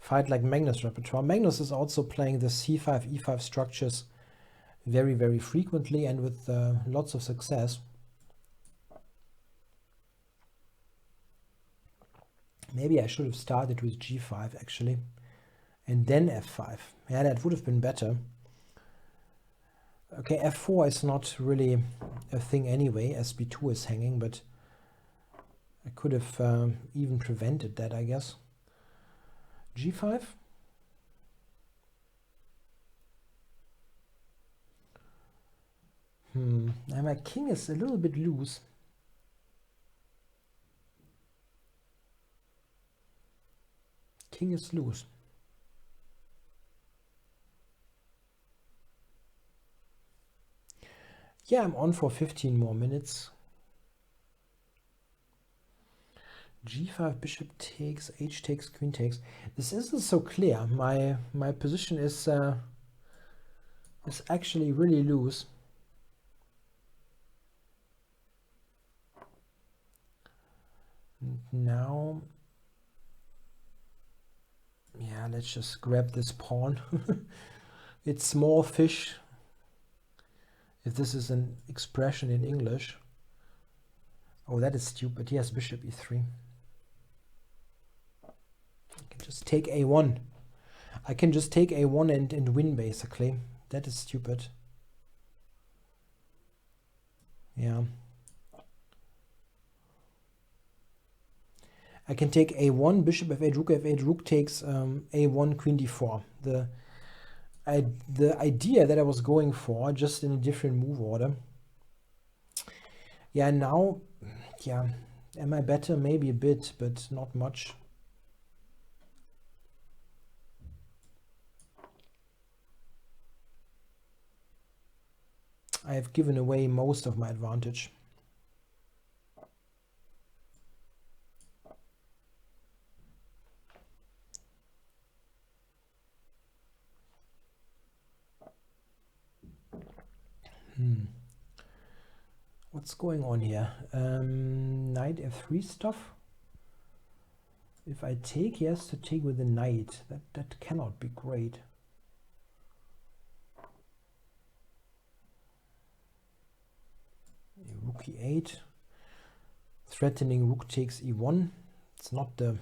Fight Like Magnus repertoire. Magnus is also playing the c5, e5 structures very, very frequently and with lots of success. Maybe I should have started with g5 actually, and then f5. Yeah, that would have been better. Okay, f4 is not really a thing anyway, as b2 is hanging, but I could have even prevented that, I guess. g5. Now my king is a little bit loose. King is loose. Yeah, I'm on for 15 more minutes. g5, bishop takes, h takes, queen takes. This isn't so clear. My position is actually really loose. Now, yeah, let's just grab this pawn. It's small fish, if this is an expression in English. Oh, that is stupid. He has bishop e3. I can just take a1. I can just take a1 and win, basically. That is stupid. Yeah. I can take a1, bishop f8, rook f8, rook takes a1, queen d4. The idea that I was going for, just in a different move order. Yeah, now, yeah, am I better? Maybe a bit, but not much. I have given away most of my advantage. What's going on here? Knight f3 stuff. If I take, he has to take with the knight. That cannot be great. Rook e8. Threatening rook takes e1. It's not the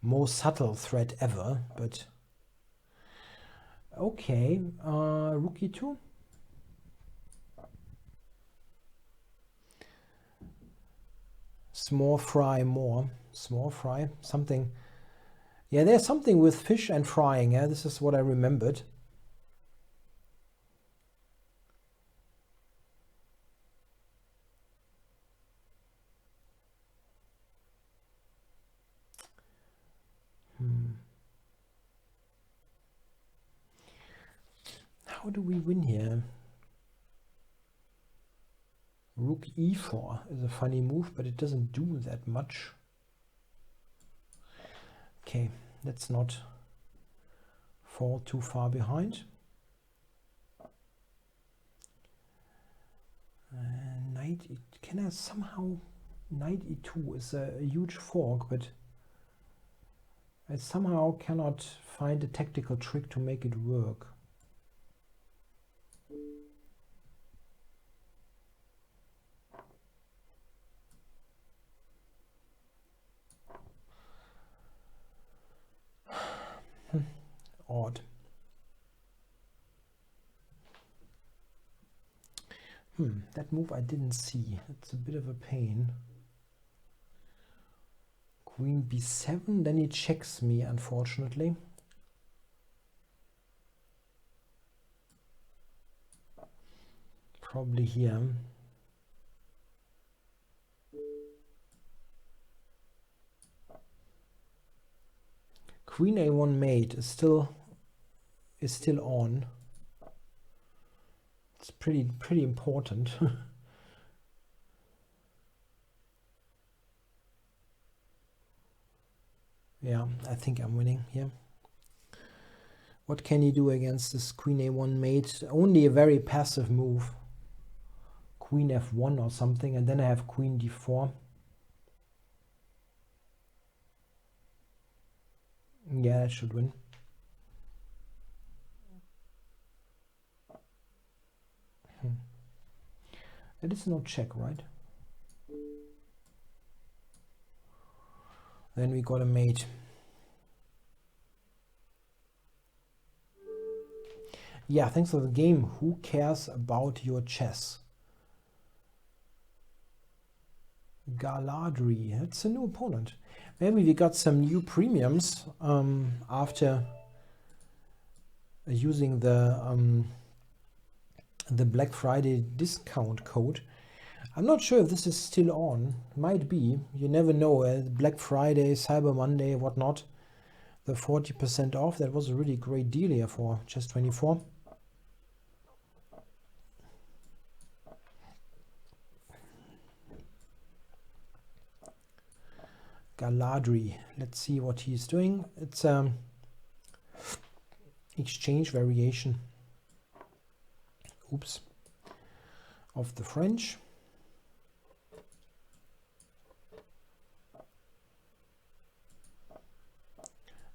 most subtle threat ever, but okay. Rook e2. Small fry more. Small fry. Something. Yeah, there's something with fish and frying. Yeah, this is what I remembered. How do we win here? Rook e4 is a funny move, but it doesn't do that much. Okay, let's not fall too far behind. Knight e, can I somehow... Knight e2 is a huge fork, but I somehow cannot find a tactical trick to make it work. Odd. That move I didn't see. It's a bit of a pain. Queen b7, then he checks me, unfortunately. Probably here. Queen a1 mate is still on. It's pretty important. Yeah, I think I'm winning here. What can he do against this queen a1 mate? Only a very passive move. Queen f1 or something, and then I have queen d4. Yeah, that should win. It is no check, right? Then we got a mate. Yeah, thanks for the game. Who cares about your chess? Galadri, that's a new opponent. Maybe we got some new premiums after using the Black Friday discount code. I'm not sure if this is still on. Might be. You never know. Black Friday, Cyber Monday, whatnot. The 40% off. That was a really great deal here for Chess24. Galadri. Let's see what he's doing. It's exchange variation. Oops. Of the French.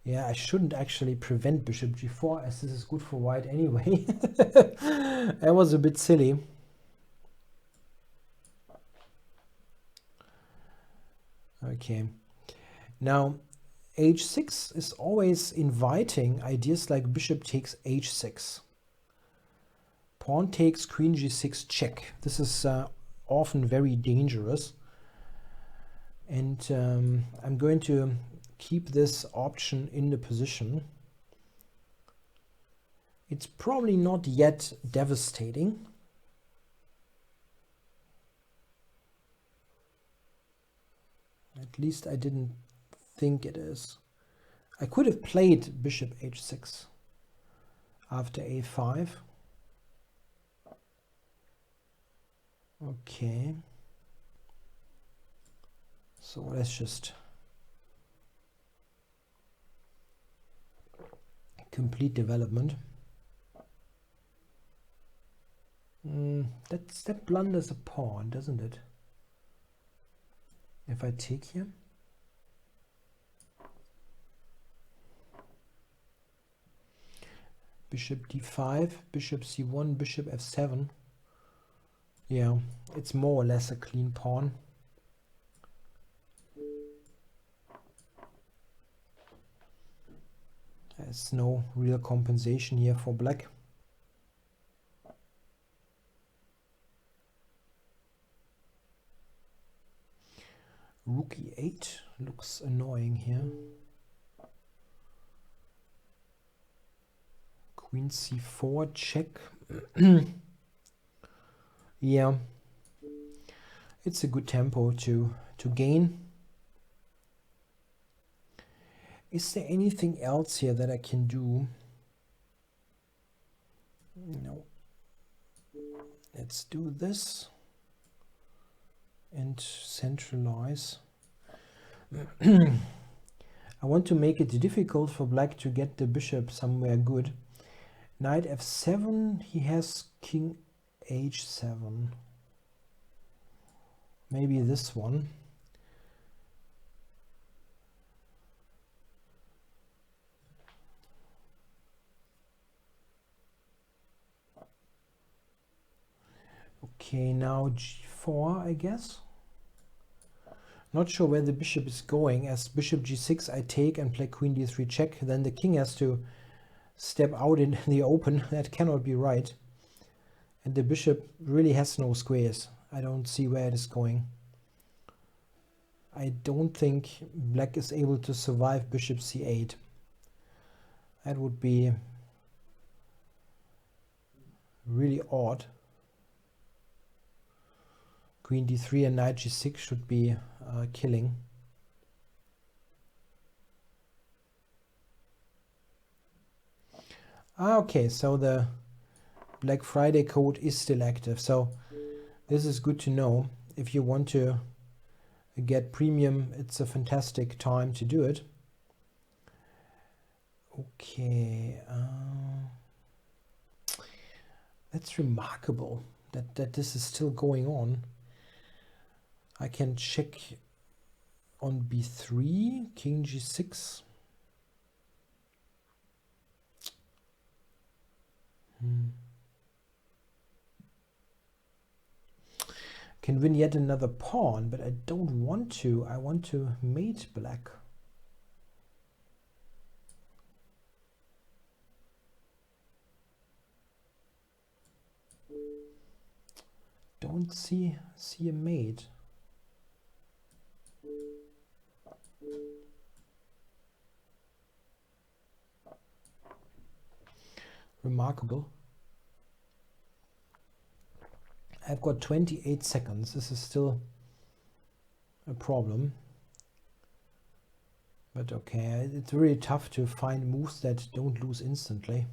Yeah, I shouldn't actually prevent bishop g4 as this is good for white anyway. That was a bit silly. Okay. Now, h6 is always inviting ideas like bishop takes h6. Pawn takes queen g6 check. This is often very dangerous. And I'm going to keep this option in the position. It's probably not yet devastating. At least I didn't think it is. I could have played bishop h6 after a5. Okay. So let's just complete development. that blunders a pawn, doesn't it? If I take here. Bishop d5, bishop c1, bishop f7. Yeah, it's more or less a clean pawn. There's no real compensation here for black. Rook e8 looks annoying here. Queen c4 check. Yeah, it's a good tempo to gain. Is there anything else here that I can do? No. Let's do this and centralize. I want to make it difficult for black to get the bishop somewhere good. Knight f7, he has king h7. Maybe this one. Okay, now g4, I guess. Not sure where the bishop is going. As bishop g6 I take and play queen d3 check, then the king has to step out in the open. That cannot be right. And the bishop really has no squares. I don't see where it is going. I don't think black is able to survive bishop c8. That would be really odd. Queen d3 and knight g6 should be killing. Okay, so the Black Friday code is still active. So this is good to know. If you want to get premium, it's a fantastic time to do it. Okay, that's remarkable that this is still going on. I can check on b3, king g6. Can win yet another pawn, but I don't want to. I want to mate black. Don't see a mate. Remarkable. I've got 28 seconds. This is still a problem. But okay, it's really tough to find moves that don't lose instantly.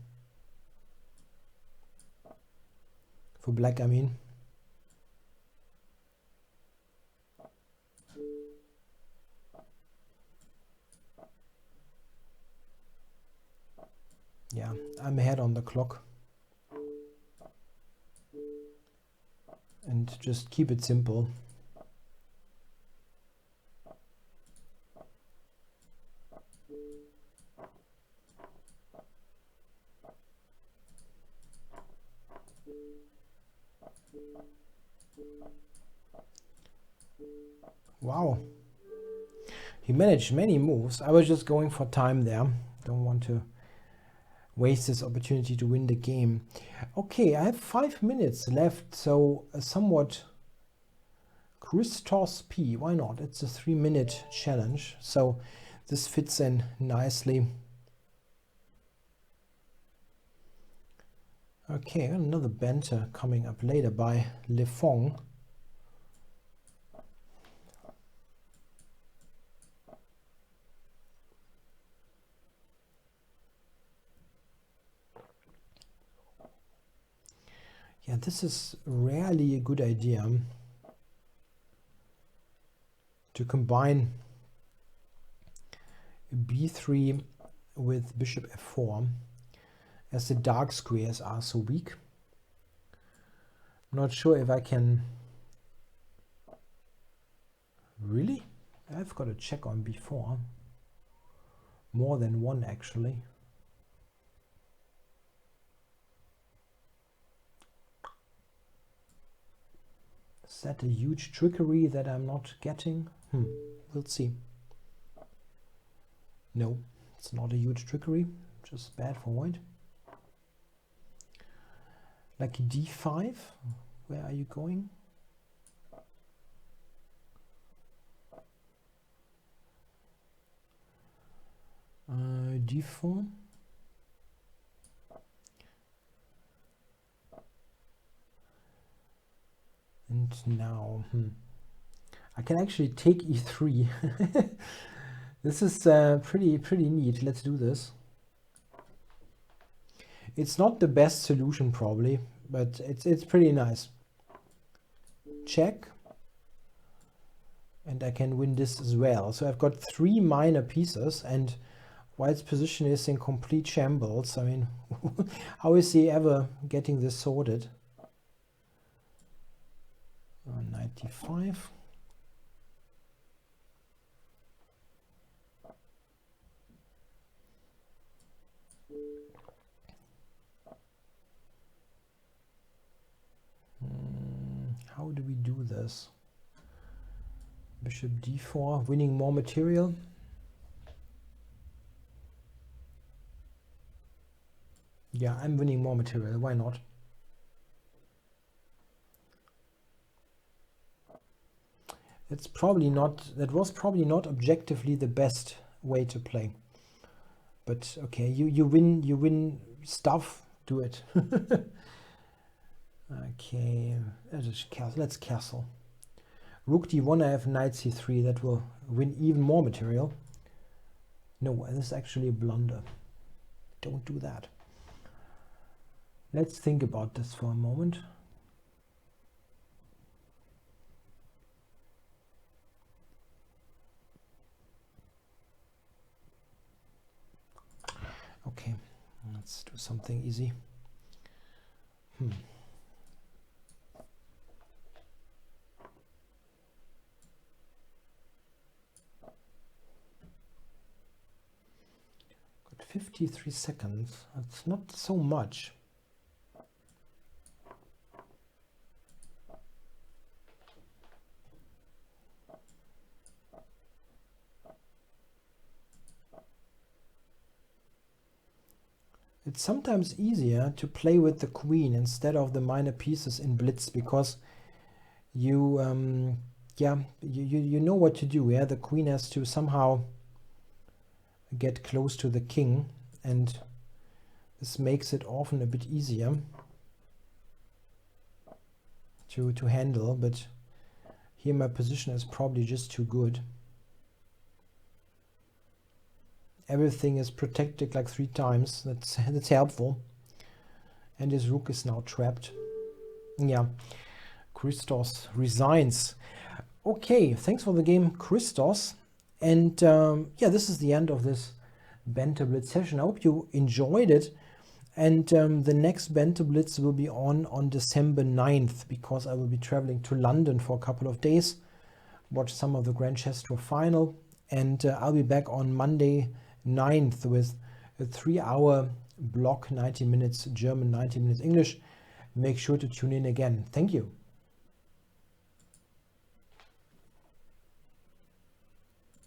For black, I mean. Yeah, I'm ahead on the clock. And just keep it simple. Wow. He managed many moves. I was just going for time there. Don't want to waste this opportunity to win the game. Okay, I have 5 minutes left, so a somewhat Christof P. Why not? It's a 3-minute challenge, so this fits in nicely. Okay, another banter coming up later by Le Fong. Yeah, this is rarely a good idea to combine b3 with bishop f4, as the dark squares are so weak. not sure if I can... Really? I've got a check on before. More than one, actually. Is that a huge trickery that I'm not getting? We'll see. No, it's not a huge trickery, just bad for white. Like d5, where are you going? D4. And now, I can actually take e3. This is pretty neat. Let's do this. It's not the best solution probably, but it's pretty nice. Check. And I can win this as well. So I've got 3 minor pieces, and white's position is in complete shambles. I mean, how is he ever getting this sorted? 95. How do we do this? Bishop d4, winning more material. Yeah, I'm winning more material. Why not? It's probably not, that was probably not objectively the best way to play. But okay, you win stuff, do it. Okay, let's castle. Rook d1, I have knight c3, that will win even more material. No, this is actually a blunder. Don't do that. Let's think about this for a moment. Okay, let's do something easy. Got 53 seconds. That's not so much. It's sometimes easier to play with the queen instead of the minor pieces in Blitz, because you you know what to do. Yeah, the queen has to somehow get close to the king, and this makes it often a bit easier to handle. But here my position is probably just too good. Everything is protected like 3 times. That's helpful. And his rook is now trapped. Yeah, Christof resigns. Okay, thanks for the game, Christof. And yeah, this is the end of this Banter Blitz session. I hope you enjoyed it. And the next Banter Blitz will be on December 9th, because I will be traveling to London for a couple of days, watch some of the Grand Chess Tour final, and I'll be back on Monday 9th with a 3-hour block, 90 minutes German, 90 minutes English. Make sure to tune in again. Thank you.